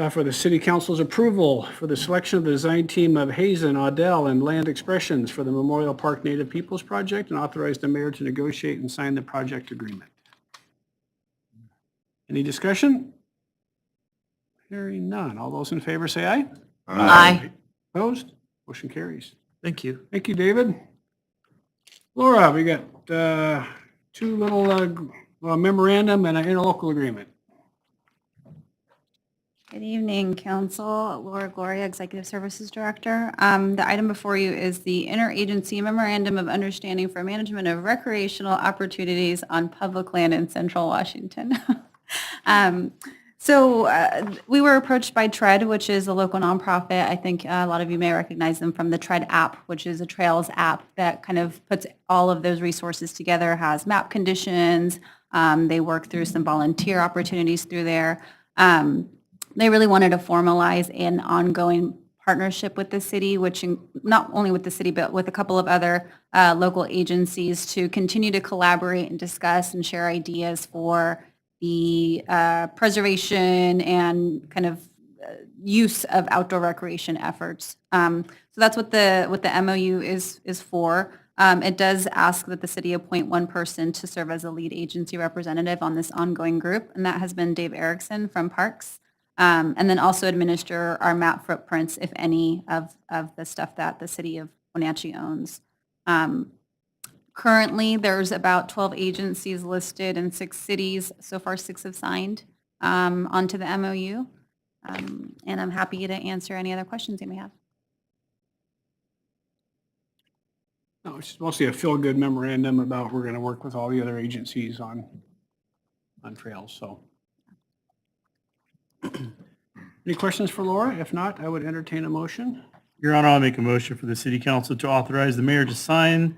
for the City Council's approval for the selection of the design team of Hazen, Adele, and Land Expressions for the Memorial Park Native Peoples Project and authorize the mayor to negotiate and sign the project agreement. Any discussion? Hearing none. All those in favor say aye. Aye. Opposed? Motion carries. Thank you. Thank you, David. Laura, we got two little memorandum and an interlocal agreement. Good evening, Council. Laura Gloria, Executive Services Director. The item before you is the Interagency Memorandum of Understanding for Management of Recreational Opportunities on Public Land in Central Washington. We were approached by TRED, which is a local nonprofit. I think a lot of you may recognize them from the TRED app, which is a trails app that kind of puts all of those resources together, has map conditions, They work through some volunteer opportunities through there. They really wanted to formalize an ongoing partnership with the city, which not only with the city, but with a couple of other local agencies to continue to collaborate and discuss and share ideas for the preservation and kind of use of outdoor recreation efforts. So that's what the MOU is for. It does ask that the city appoint one person to serve as a lead agency representative on this ongoing group, and that has been Dave Erickson from Parks. And then also administer our map footprints, if any, of the stuff that the city of Wenatchee owns. Currently, there's about 12 agencies listed in 6 cities. So far, 6 have signed onto the MOU. And I'm happy to answer any other questions you may have. No, it's mostly a feel-good memorandum about we're going to work with all the other agencies on trails, so. Any questions for Laura? If not, I would entertain a motion. Your Honor, I'll make a motion for the city council to authorize the mayor to sign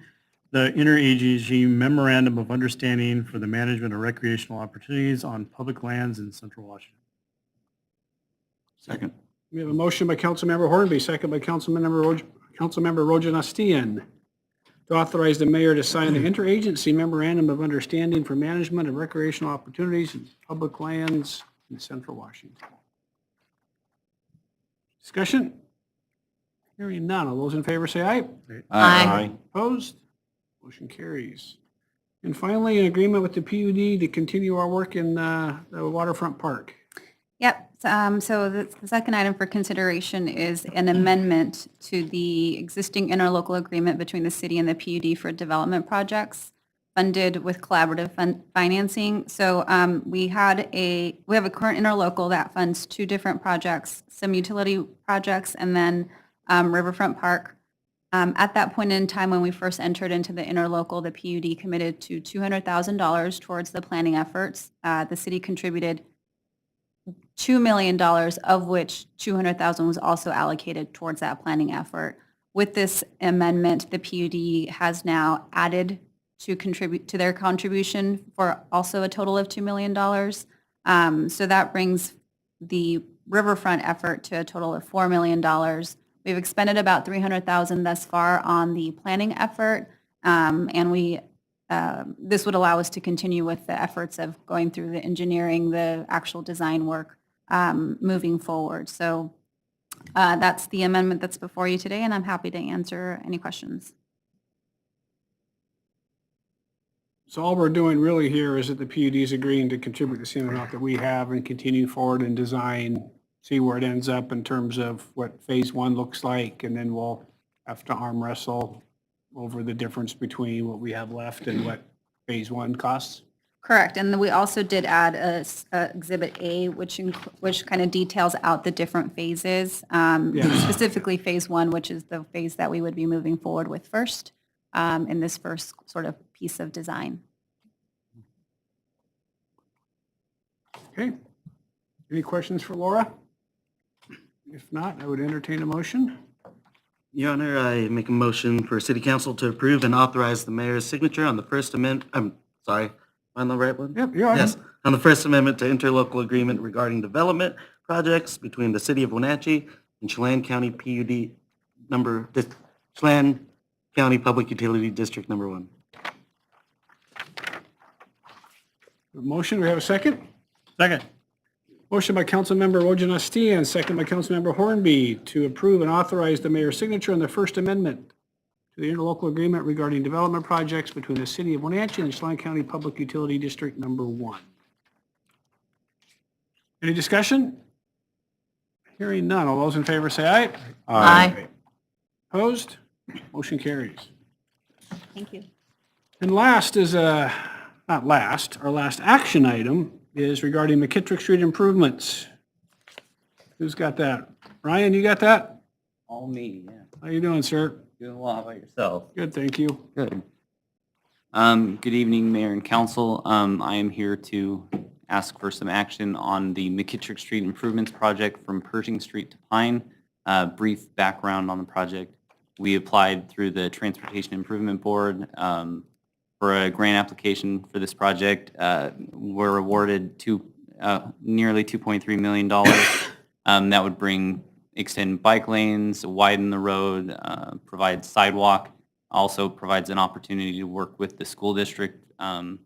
the interagency memorandum of understanding for the management of recreational opportunities on public lands in Central Washington. Second. We have a motion by Councilmember Hornby, second by Councilmember Rojan to authorize the mayor to sign the interagency memorandum of understanding for management of recreational opportunities in public lands in Central Washington. Discussion? Hearing none. All those in favor say aye. Aye. Opposed? Motion carries. And finally, an agreement with the PUD to continue our work in the waterfront park. Yep. So the second item for consideration is an amendment to the existing interlocal agreement between the city and the PUD for development projects funded with collaborative financing. So we have a current interlocal that funds 2 different projects, some utility projects, and then Riverfront Park. At that point in time, when we first entered into the interlocal, the PUD committed to $200,000 towards the planning efforts. The city contributed $2 million, of which $200,000 was also allocated towards that planning effort. With this amendment, the PUD has now added to contribute to their contribution for also a total of $2 million. So that brings the riverfront effort to a total of $4 million. We've expended about $300,000 thus far on the planning effort, and this would allow us to continue with the efforts of going through the engineering, the actual design work moving forward. So that's the amendment that's before you today, and I'm happy to answer any questions. So all we're doing really here is that the PUD is agreeing to contribute the same amount that we have and continue forward in design, see where it ends up in terms of what phase 1 looks like, and then we'll have to arm wrestle over the difference between what we have left and what phase 1 costs. Correct, and then we also did add Exhibit A, which kind of details out the different phases, specifically phase 1, which is the phase that we would be moving forward with first in this first sort of piece of design. Okay. Any questions for Laura? If not, I would entertain a motion. Your Honor, I make a motion for City Council to approve and authorize the mayor's signature on the First Amendment, am I on the right one? Yep, you're on. Yes, on the First Amendment to interlocal agreement regarding development projects between the City of Wenatchee and Chelan County PUD Chelan County Public Utility District Number 1. Motion, we have a second? Second. Motion by Councilmember Rojan, second by Councilmember Hornby to approve and authorize the mayor's signature on the First Amendment to the interlocal agreement regarding development projects between the City of Wenatchee and Chelan County Public Utility District Number 1. Any discussion? Hearing none. All those in favor say aye. Aye. Opposed? Motion carries. Thank you. And last is, our last action item is regarding McKittrick Street improvements. Who's got that? Ryan, you got that? All me, yeah. How you doing, sir? Doing well. How about yourself? Good, thank you. Good. Good evening, Mayor and Council. I am here to ask for some action on the McKittrick Street Improvements Project from Pershing Street to Pine. Brief background on the project. We applied through the Transportation Improvement Board for a grant application for this project. We're awarded nearly $2.3 million. That would extend bike lanes, widen the road, provide sidewalk, also provides an opportunity to work with the school district on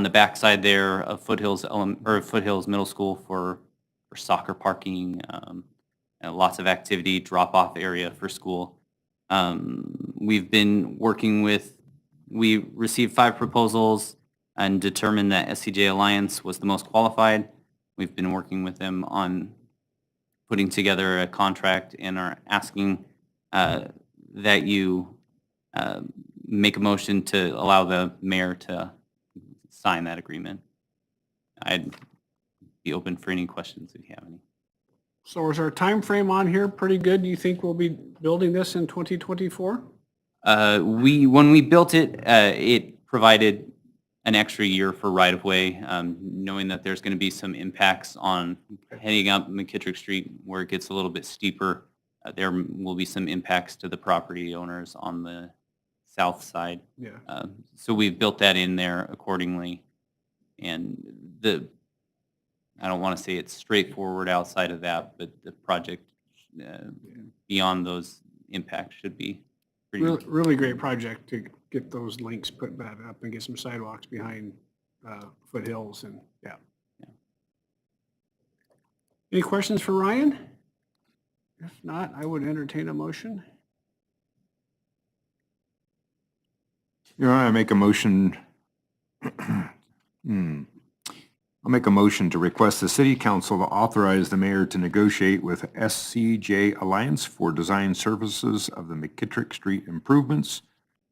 the backside there of Foothills Middle School for soccer parking, and lots of activity, drop-off area for school. We've been working we received 5 proposals and determined that SCJ Alliance was the most qualified. We've been working with them on putting together a contract and are asking that you make a motion to allow the mayor to sign that agreement. I'd be open for any questions if you have any. So is our time frame on here pretty good? Do you think we'll be building this in 2024? When we built it, it provided an extra year for right-of-way, knowing that there's going to be some impacts on heading up McKittrick Street where it gets a little bit steeper. There will be some impacts to the property owners on the south side. Yeah. So we've built that in there accordingly. And I don't want to say it's straightforward outside of that, but the project beyond those impacts should be pretty. Really great project to get those links put back up and get some sidewalks behind Foothills and, yeah. Any questions for Ryan? If not, I would entertain a motion. Your Honor, I make a motion, I'll make a motion to request the City Council to authorize the mayor to negotiate with SCJ Alliance for design services of the McKittrick Street improvements,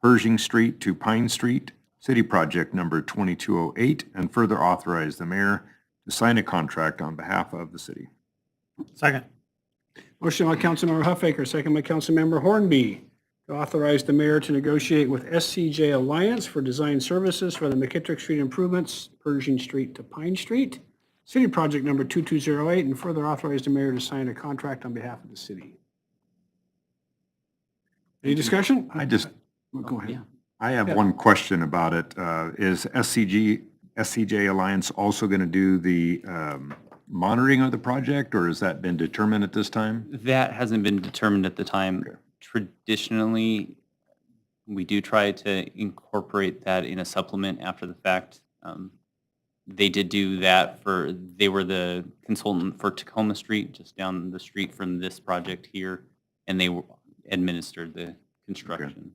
Pershing Street to Pine Street, City Project number 2208, and further authorize the mayor to sign a contract on behalf of the city. Second. Motion by Councilmember Huffaker, second by Councilmember Hornby, to authorize the mayor to negotiate with SCJ Alliance for design services for the McKittrick Street improvements, Pershing Street to Pine Street, City Project number 2208, and further authorize the mayor to sign a contract on behalf of the city. Any discussion? Go ahead. I have one question about it. Is SCJ Alliance also going to do the monitoring of the project, or has that been determined at this time? That hasn't been determined at the time. Okay. Traditionally, we do try to incorporate that in a supplement after the fact. They did do that they were the consultant for Tacoma Street, just down the street from this project here, and they administered the construction.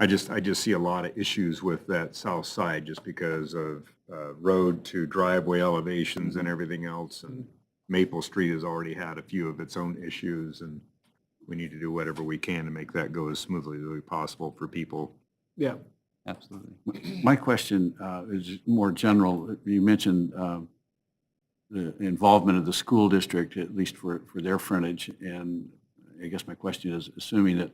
Okay. I just see a lot of issues with that south side just because of road to driveway elevations and everything else. And Maple Street has already had a few of its own issues, and we need to do whatever we can to make that go as smoothly as possible for people. Yeah. Absolutely. My question is more general. You mentioned the involvement of the school district, at least for their frontage. And I guess my question is, assuming that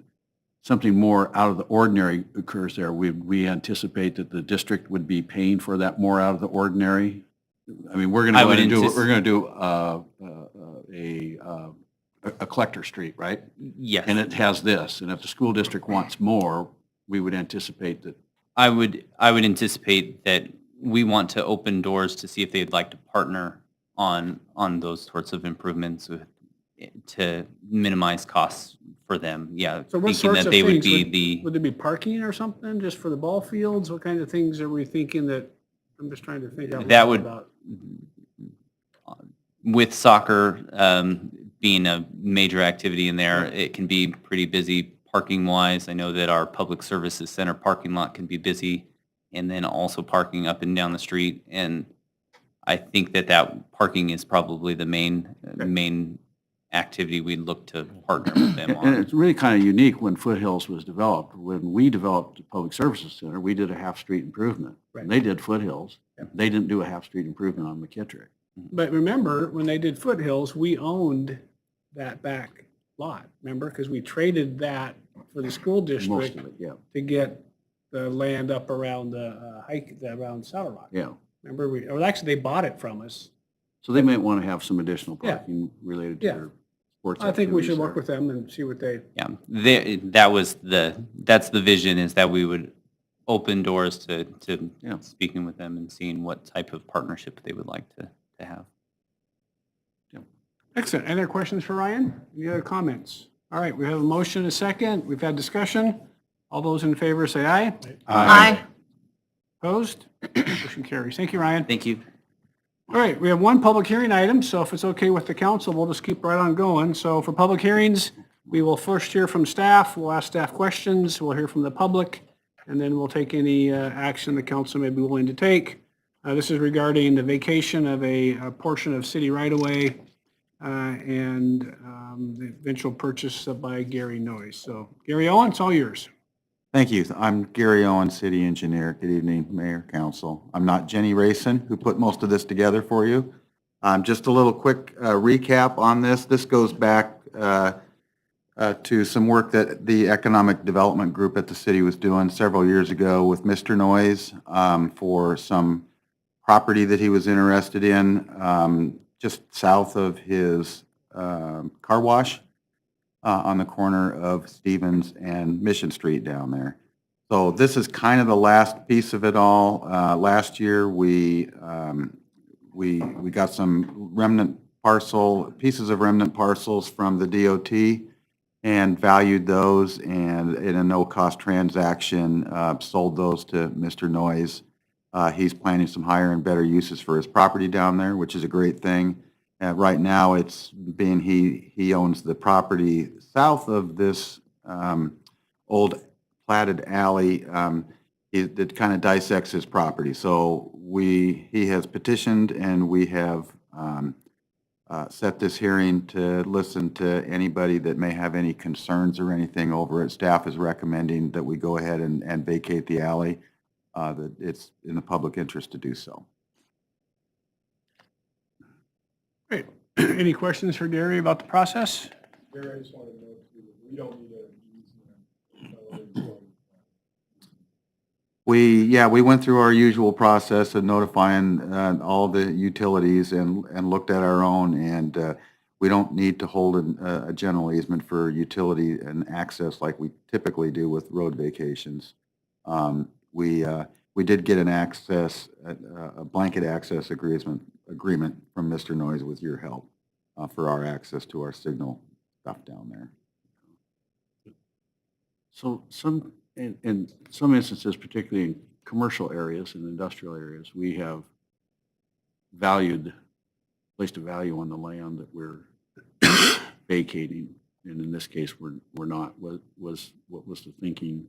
something more out of the ordinary occurs there, we anticipate that the district would be paying for that more out of the ordinary? I mean, we're going to do a collector street, right? Yes. And it has this, and if the school district wants more, we would anticipate that. I would anticipate that we want to open doors to see if they'd like to partner on those sorts of improvements to minimize costs for them. Yeah, So what thinking sorts that of they would things? be Would there be parking or something just for the ball fields? What kind of things are we thinking that, I'm just trying to think out that loud would about. with soccer being a major activity in there, it can be pretty busy parking wise. I know that our public services center parking lot can be busy, and then also parking up and down the street. And I think that parking is probably the main activity we look to partner with them on. And it's really kind of unique when Foothills was developed. When we developed the Public Services Center, we did a half-street improvement. Right. And they did Foothills. They didn't do a half-street improvement on McKittrick. But remember, when they did Foothills, we owned that back lot, remember? Because we traded that for the school district Most of it, yeah. to get the land up around the around Saddle Rock. Yeah. Remember, actually, they bought it from us. So they might want to have some additional Yeah. parking related to Yeah. their sports I think we should activities work there. with them and see what they, Yeah, that's the vision, is that we would open doors to speaking with them and seeing what type of partnership they would like to have. Excellent. Any other questions for Ryan? Any other comments? All right, we have a motion, and a second. We've had discussion. All those in favor say aye. Aye. Opposed? Motion carries. Thank you, Ryan. Thank you. All right, we have one public hearing item, so if it's okay with the council, we'll just keep right on going. So for public hearings, we will first hear from staff, we'll ask staff questions, we'll hear from the public, and then we'll take any action the council may be willing to take. This is regarding the vacation of a portion of city right-of-way and the eventual purchase by Gary Noyes. So Gary Owen, it's all yours. Thank you. I'm Gary Owen, city engineer. Good evening, Mayor, Council. I'm not Jenny Rayson, who put most of this together for you. Just a little quick recap on this. This goes back to some work that the Economic Development Group at the city was doing several years ago with Mr. Noyes for some property that he was interested in just south of his car wash. On the corner of Stevens and Mission Street down there. So this is kind of the last piece of it all. Last year, we got some pieces of remnant parcels from the DOT and valued those, and in a no-cost transaction, sold those to Mr. Noyes. He's planning some higher and better uses for his property down there, which is a great thing. Right now, it's being he owns the property south of this old platted alley that kind of dissects his property. So he has petitioned, and we have set this hearing to listen to anybody that may have any concerns or anything over it. Staff is recommending that we go ahead and vacate the alley, that it's in the public interest to do so. Great. Any questions for Gary about the process? Gary, I just want to note too, that we don't need an easement. We went through our usual process of notifying all the utilities and looked at our own, and we don't need to hold a general easement for utility and access like we typically do with road vacations. We did get a blanket access agreement from Mr. Noyes with your help for our access to our signal stuff down there. So in some instances, particularly in commercial areas and industrial areas, we have placed a value on the land that we're vacating. And in this case, we're not. What was the thinking?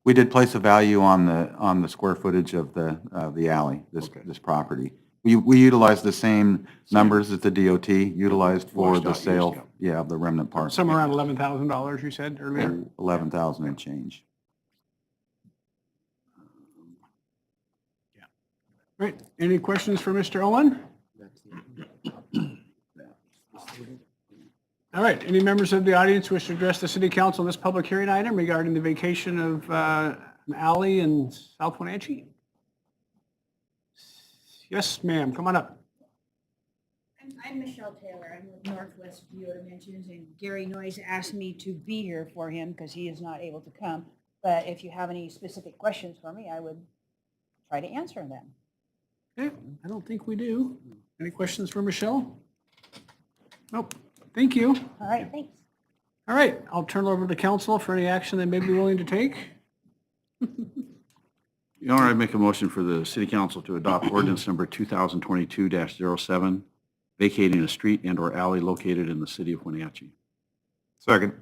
We did place a value on the square footage of the alley, this property. We utilized the same numbers that the DOT utilized for the sale, of the remnant parcel. Somewhere around $11,000, you said earlier? 11,000 and change. Right. Any questions for Mr. Owen? All right. Any members of the audience wish to address the city council on this public hearing item regarding the vacation of an alley in South Wenatchee? Yes, ma'am. Come on up. I'm Michelle Taylor. I'm with Northwest View Dimensions, and Gary Noyes asked me to be here for him because he is not able to come. But if you have any specific questions for me, I would try to answer them. Okay. I don't think we do. Any questions for Michelle? Nope. Thank you. All right, thanks. All right. I'll turn it over to the council for any action they may be willing to take. Your Honor, I make a motion for the city council to adopt ordinance number 2022-07, vacating a street and/or alley located in the city of Wenatchee. Second.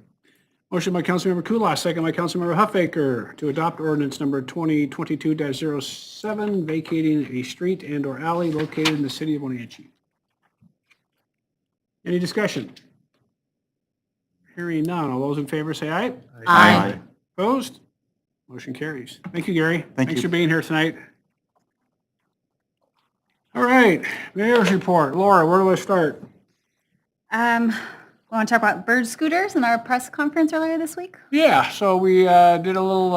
Motion by Councilmember Kulas, second by Councilmember Huffaker to adopt ordinance number 2022-07, vacating a street and/or alley located in the city of Wenatchee. Any discussion? Hearing none. All those in favor say aye. Aye. Opposed? Motion carries. Thank you, Gary. Thank Thanks you. for being here tonight. All right, mayor's report. Laura, where do I start? Want to talk about bird scooters in our press conference earlier this week? Yeah, so we did a little,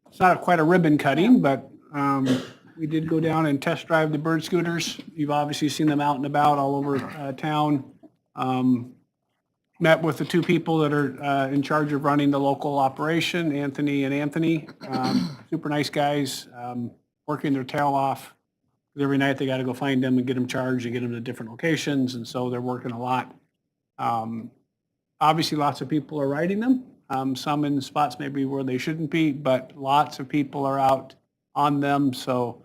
it's not quite a ribbon cutting, but we did go down and test drive the bird scooters. You've obviously seen them out and about all over town. met with the two people that are in charge of running the local operation, Anthony and Anthony. Super nice guys, working their tail off. Every night they got to go find them and get them charged and get them to different locations, and so they're working a lot. Obviously, lots of people are riding them, some in spots maybe where they shouldn't be, but lots of people are out on them. So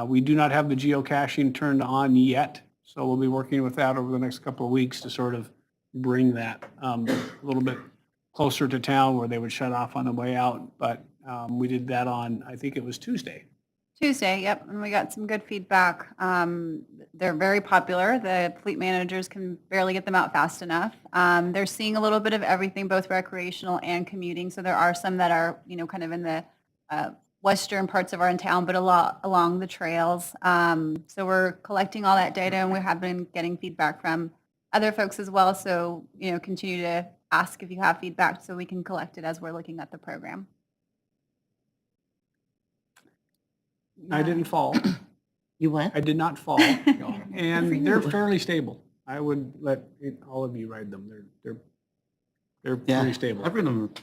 we do not have the geocaching turned on yet. So we'll be working with that over the next couple of weeks to sort of bring that a little bit closer to town where they would shut off on the way out. But we did that on, I think it was Tuesday. Tuesday, yep, and we got some good feedback. They're very popular. The fleet managers can barely get them out fast enough. They're seeing a little bit of everything, both recreational and commuting. So there are some that are, kind of in the western parts of our town, but a lot along the trails. So we're collecting all that data, and we have been getting feedback from other folks as well. So, continue to ask if you have feedback so we can collect it as we're looking at the program. I didn't fall. You what? I did not fall. And they're fairly stable. I would let all of you ride them. They're pretty stable. I've ridden them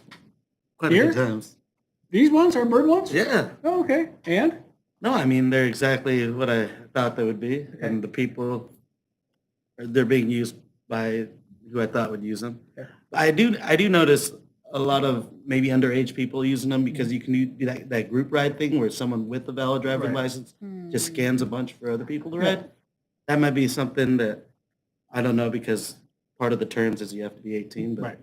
quite Here? a few times. These ones are bird ones? Yeah. Oh, okay. And? No, I mean, they're exactly what I thought they would be, and the people, they're being used by who I thought would use them. Yeah. I do notice a lot of maybe underage people using them because you can do that group ride thing where someone with a valid driver's Right. license just scans a bunch for other people to Yeah. ride. That might be something that, I don't know, because part of the terms is you have to be 18, but Right.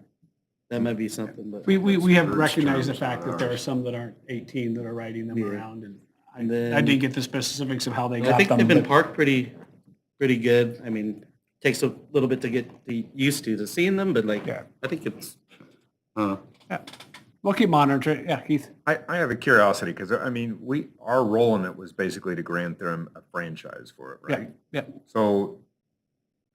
that might be something, but. We have Birds recognized the terms, fact not that there are ours. some that aren't 18 that are riding them Yeah. around. And And I then- didn't get the specifics of how they I got think them. they've been but- parked pretty good. I mean, takes a little bit to get used to seeing them, but like, Yeah. I think it's, Yeah. We'll keep monitoring it. Yeah, Keith? I have a curiosity, because, our role in it was basically to grant them a franchise for it, Yeah, right? yeah. So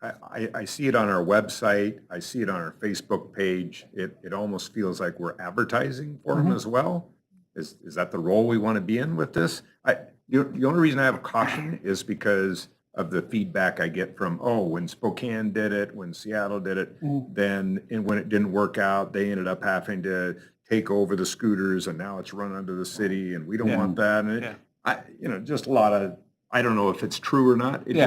I see it on our website, I see it on our Facebook page. It almost feels like we're advertising for them as well. Is that the role we want to be in with this? The only reason I have caution is because of the feedback I get from, when Spokane did it, when Seattle did it, then, and when it didn't work out, they ended up having to take over the scooters, and now it's run under the city, and we don't Yeah. want that. And just a lot of, I don't know if it's true or not. It Yeah.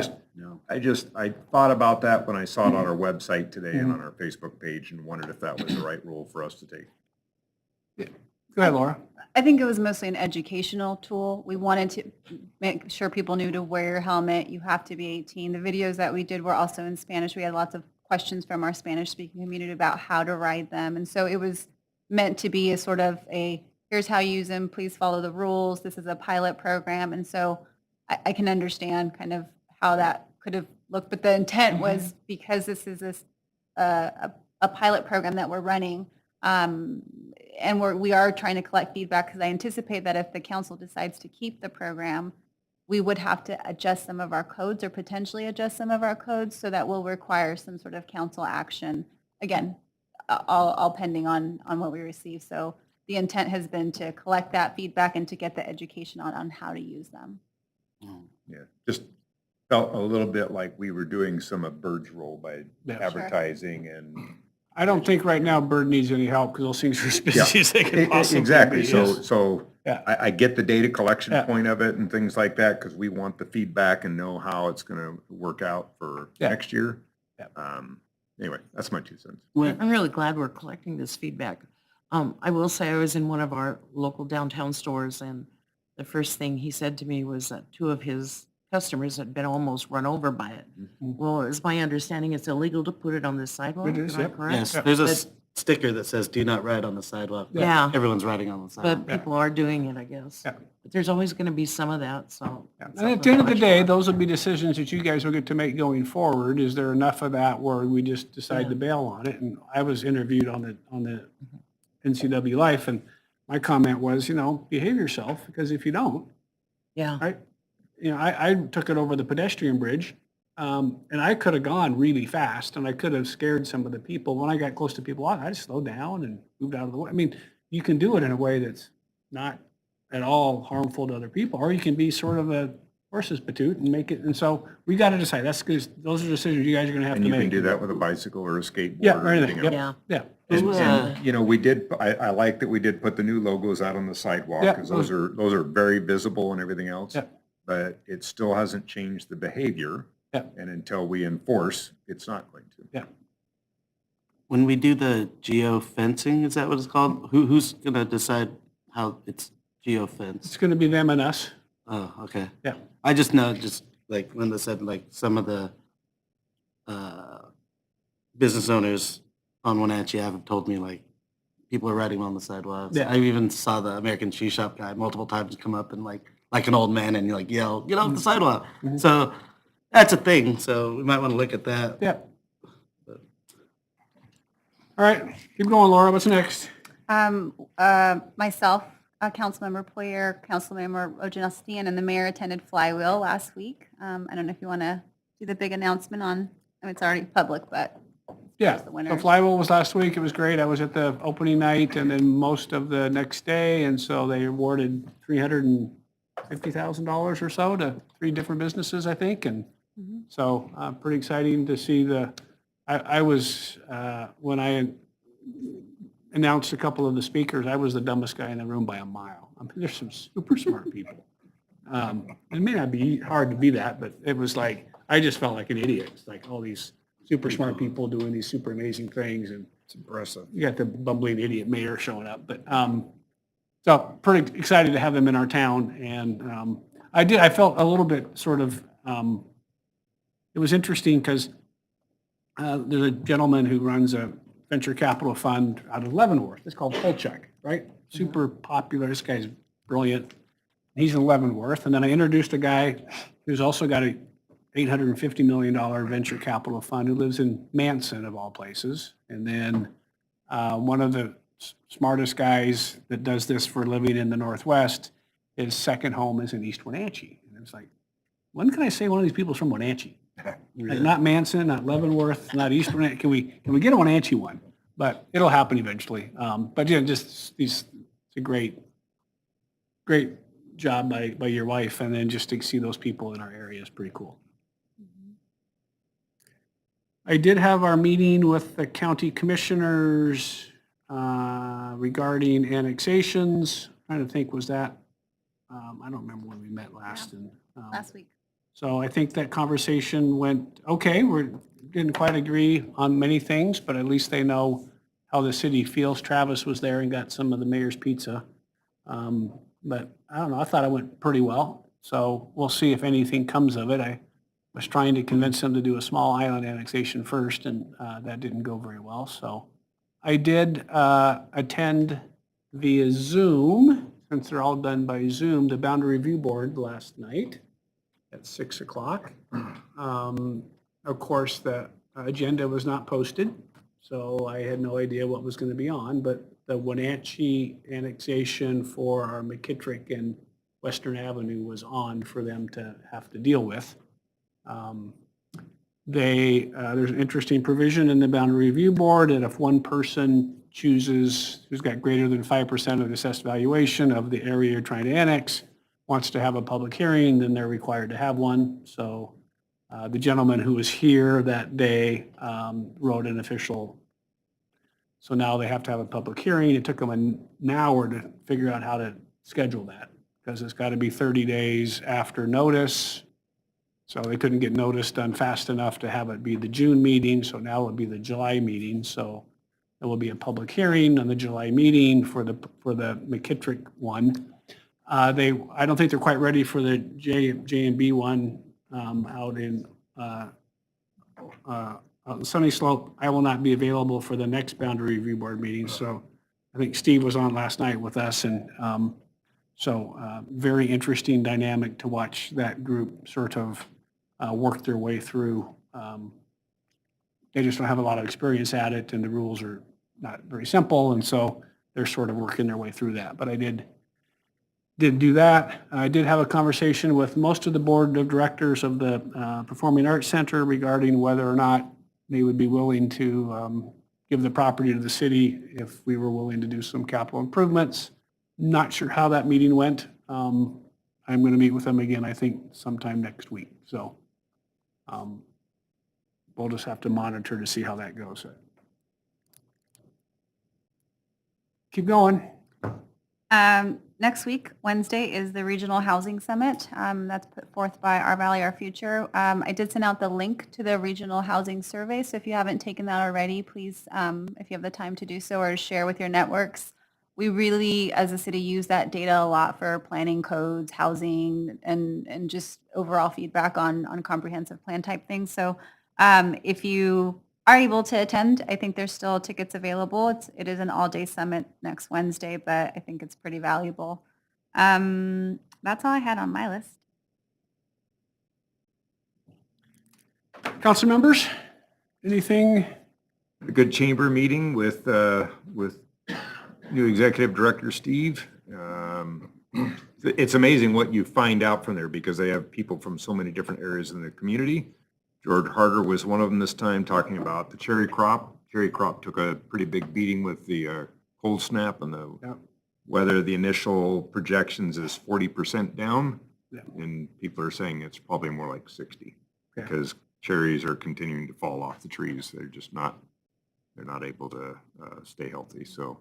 just, I thought about that when I saw it on our website today and on our Facebook page, and wondered if that was the right role for us to take. Go ahead, Laura. I think it was mostly an educational tool. We wanted to make sure people knew to wear your helmet. You have to be 18. The videos that we did were also in Spanish. We had lots of questions from our Spanish-speaking community about how to ride them. And so it was meant to be a sort of here's how you use them, please follow the rules. This is a pilot program. And so I can understand kind of how that could have looked. But the intent was, because this is a pilot program that we're running, and we are trying to collect feedback, because I anticipate that if the council decides to keep the program, we would have to adjust some of our codes, or potentially adjust some of our codes, so that will require some sort of council action. Again, all pending on what we receive. So the intent has been to collect that feedback and to get the education on how to use them. Yeah, just felt a little bit like we were doing some of Bird's role by Yeah. advertising and. I don't think right now Bird needs any help, because those things are as busy as they could possibly be. Exactly, Yes. so Yeah. I get the data collection Yeah. point of it and things like that, because we want the feedback and know how it's gonna work out for Yeah. next year. Yeah. Anyway, that's my 2 cents. I'm really glad we're collecting this feedback. I will say I was in one of our local downtown stores, and the first thing he said to me was that 2 of his customers had been almost run over by it. Well, it's my understanding it's illegal to put it on the sidewalk. It is, Am I yep. correct? yes, there's a But- sticker that says, "Do not ride on the sidewalk." but Yeah. Everyone's riding on the sidewalk. But people are doing it, I guess. Yeah. But there's always going to be some of that, so. And at the end of the day, those will be decisions that you guys will get to make going forward. Is there enough of that where we just decide to bail on it? And I was interviewed on the NCW Life, and my comment was, behave yourself, because if you don't, Yeah. I took it over the pedestrian bridge, and I could have gone really fast, and I could have scared some of the people. When I got close to people, I just slowed down and moved out of the way. I mean, you can do it in a way that's not at all harmful to other people, or you can be sort of a horses patoot and make it, and so we got to decide. That's because those are decisions you guys are going to have And to you make. can do that with a bicycle or a skateboard Yeah, or or anything. anything Yep. else. Yeah. And, you know, we did, I like that we did put the new logos out on the sidewalk, Yeah. because those are very visible and everything else. Yeah. But it still hasn't changed the behavior. Yeah. And until we enforce, it's not going to. Yeah. When we do the geo fencing, is that what it's called? Who's going to decide how it's geo fenced? It's going to be them and us. Oh, okay. Yeah. I just know, just like Linda said, like some of the business owners on Wenatchee have told me like people are riding on the sidewalks. Yeah. I even saw the American Cheese Shop guy multiple times come up and like an old man and like yell, "Get off the sidewalk!" So that's a thing. So we might want to look at that. Yeah. All right, keep going, Laura. What's next? Myself, Councilmember Poyer, Councilmember Ojanestian, and the mayor attended Flywheel last week. I don't know if you want to do the big announcement on, I mean, it's already public, but Yeah, the so winners. Flywheel was last week. It was great. I was at the opening night and then most of the next day. And so they awarded $350,000 or so to 3 different businesses, I think. And so pretty exciting to see I was, when I announced a couple of the speakers, I was the dumbest guy in the room by a mile. I mean, there's some super smart people. It may not be hard to be that, but it was like, I just felt like an idiot. It's like all these super smart people doing these super amazing things, and It's impressive. you got the bumbling idiot mayor showing up. But so pretty excited to have them in our town. And I felt a little bit sort of, it was interesting because there's a gentleman who runs a venture capital fund out of Leavenworth. It's called Polchek, right? Super popular. This guy's brilliant. He's in Leavenworth. And then I introduced a guy who's also got a $850 million venture capital fund who lives in Manson, of all places. And then one of the smartest guys that does this for a living in the Northwest, his second home is in East Wenatchee. And it's like, when can I say one of these people's from Wenatchee? Like not Manson, not Leavenworth, not East Wenatchee. Can we get a Wenatchee one? But it'll happen eventually. But yeah, just it's a great job by your wife. And then just to see those people in our area is pretty cool. I did have our meeting with the county commissioners regarding annexations. Trying to think, was that, I don't remember when we met last. And Last week. so I think that conversation went okay. We didn't quite agree on many things, but at least they know how the city feels. Travis was there and got some of the mayor's pizza. But I don't know, I thought it went pretty well. So we'll see if anything comes of it. I was trying to convince them to do a small island annexation first, and that didn't go very well. So I did attend via Zoom, since they're all done by Zoom, the Boundary Review Board last night at 6 o'clock. Of course, the agenda was not posted, so I had no idea what was going to be on, but the Wenatchee annexation for our McKittrick and Western Avenue was on for them to have to deal with. There's an interesting provision in the Boundary Review Board that if one person chooses, who's got greater than 5% of the assessed valuation of the area you're trying to annex, wants to have a public hearing, then they're required to have one. So the gentleman who was here that day wrote an official, so now they have to have a public hearing. It took them an hour to figure out how to schedule that, because it's got to be 30 days after notice. So they couldn't get notice done fast enough to have it be the June meeting, so now it would be the July meeting. So there will be a public hearing on the July meeting for the McKittrick one. I don't think they're quite ready for the J&B one out in Sunny Slope. I will not be available for the next Boundary Review Board meeting. So I think Steve was on last night with us, and very interesting dynamic to watch that group sort of work their way through. They just don't have a lot of experience at it, and the rules are not very simple, and so they're sort of working their way through that. But I did do that. I did have a conversation with most of the board of directors of the Performing Arts Center regarding whether or not they would be willing to give the property to the city if we were willing to do some capital improvements. Not sure how that meeting went. I'm going to meet with them again, I think sometime next week. So we'll just have to monitor to see how that goes. Keep going. Next week, Wednesday, is the Regional Housing Summit. That's put forth by Our Valley, Our Future. I did send out the link to the Regional Housing Survey, so if you haven't taken that already, please, if you have the time to do so, or share with your networks. We really, as a city, use that data a lot for planning codes, housing, and just overall feedback on comprehensive plan type things. So if you are able to attend, I think there's still tickets available. It is an all-day summit next Wednesday, but I think it's pretty valuable. That's all I had on my list. Council members, anything? A good chamber meeting with new executive director Steve. It's amazing what you find out from there because they have people from so many different areas in the community. George Harder was one of them this time, talking about the cherry crop. Cherry crop took a pretty big beating with the cold snap and the weather. The initial projections is 40% down, and people are saying it's probably more like 60 because cherries are continuing to fall off the trees. They're just not, they're not able to stay healthy. So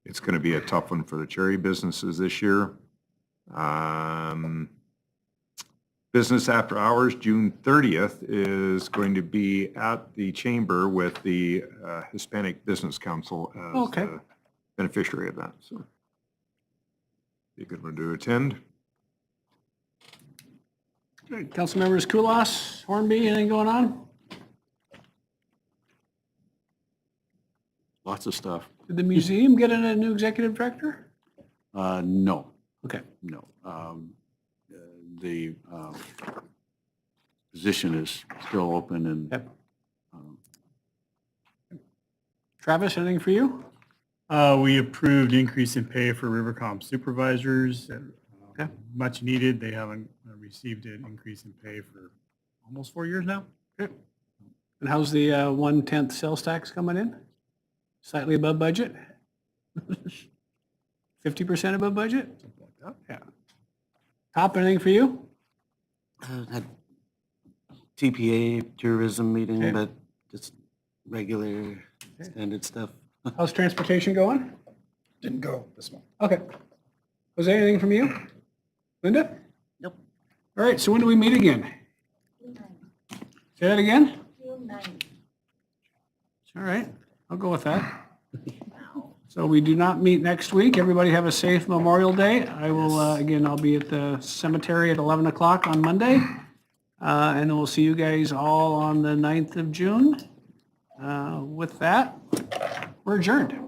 it's going to be a tough one for the cherry businesses this year. Business after hours, June 30th, is going to be at the chamber with the Hispanic Business Council as the beneficiary of that. So be a good one to attend. Good. Council members Kulas, Hornby, anything going on? Lots of stuff. Did the museum get a new executive director? No. Okay. No. The position is still open and. Travis, anything for you? We approved increase in pay for Rivercom supervisors. Much needed. They haven't received an increase in pay for almost 4 years now. Okay. And how's the 1/10 sales tax coming in? Slightly above budget? 50% above budget? Something like that. Yeah. Top, anything for you? Had TPA tourism meeting, but just regular standard stuff. How's transportation going? Didn't go this month. Okay. Was there anything from you? Linda? Nope. All right, so when do we meet again? Say that again? June 9th. All right, I'll go with that. So we do not meet next week. Everybody have a safe Memorial Day. I will, again, I'll be at the cemetery at 11 o'clock on Monday. And then we'll see you guys all on the 9th of June. With that, we're adjourned.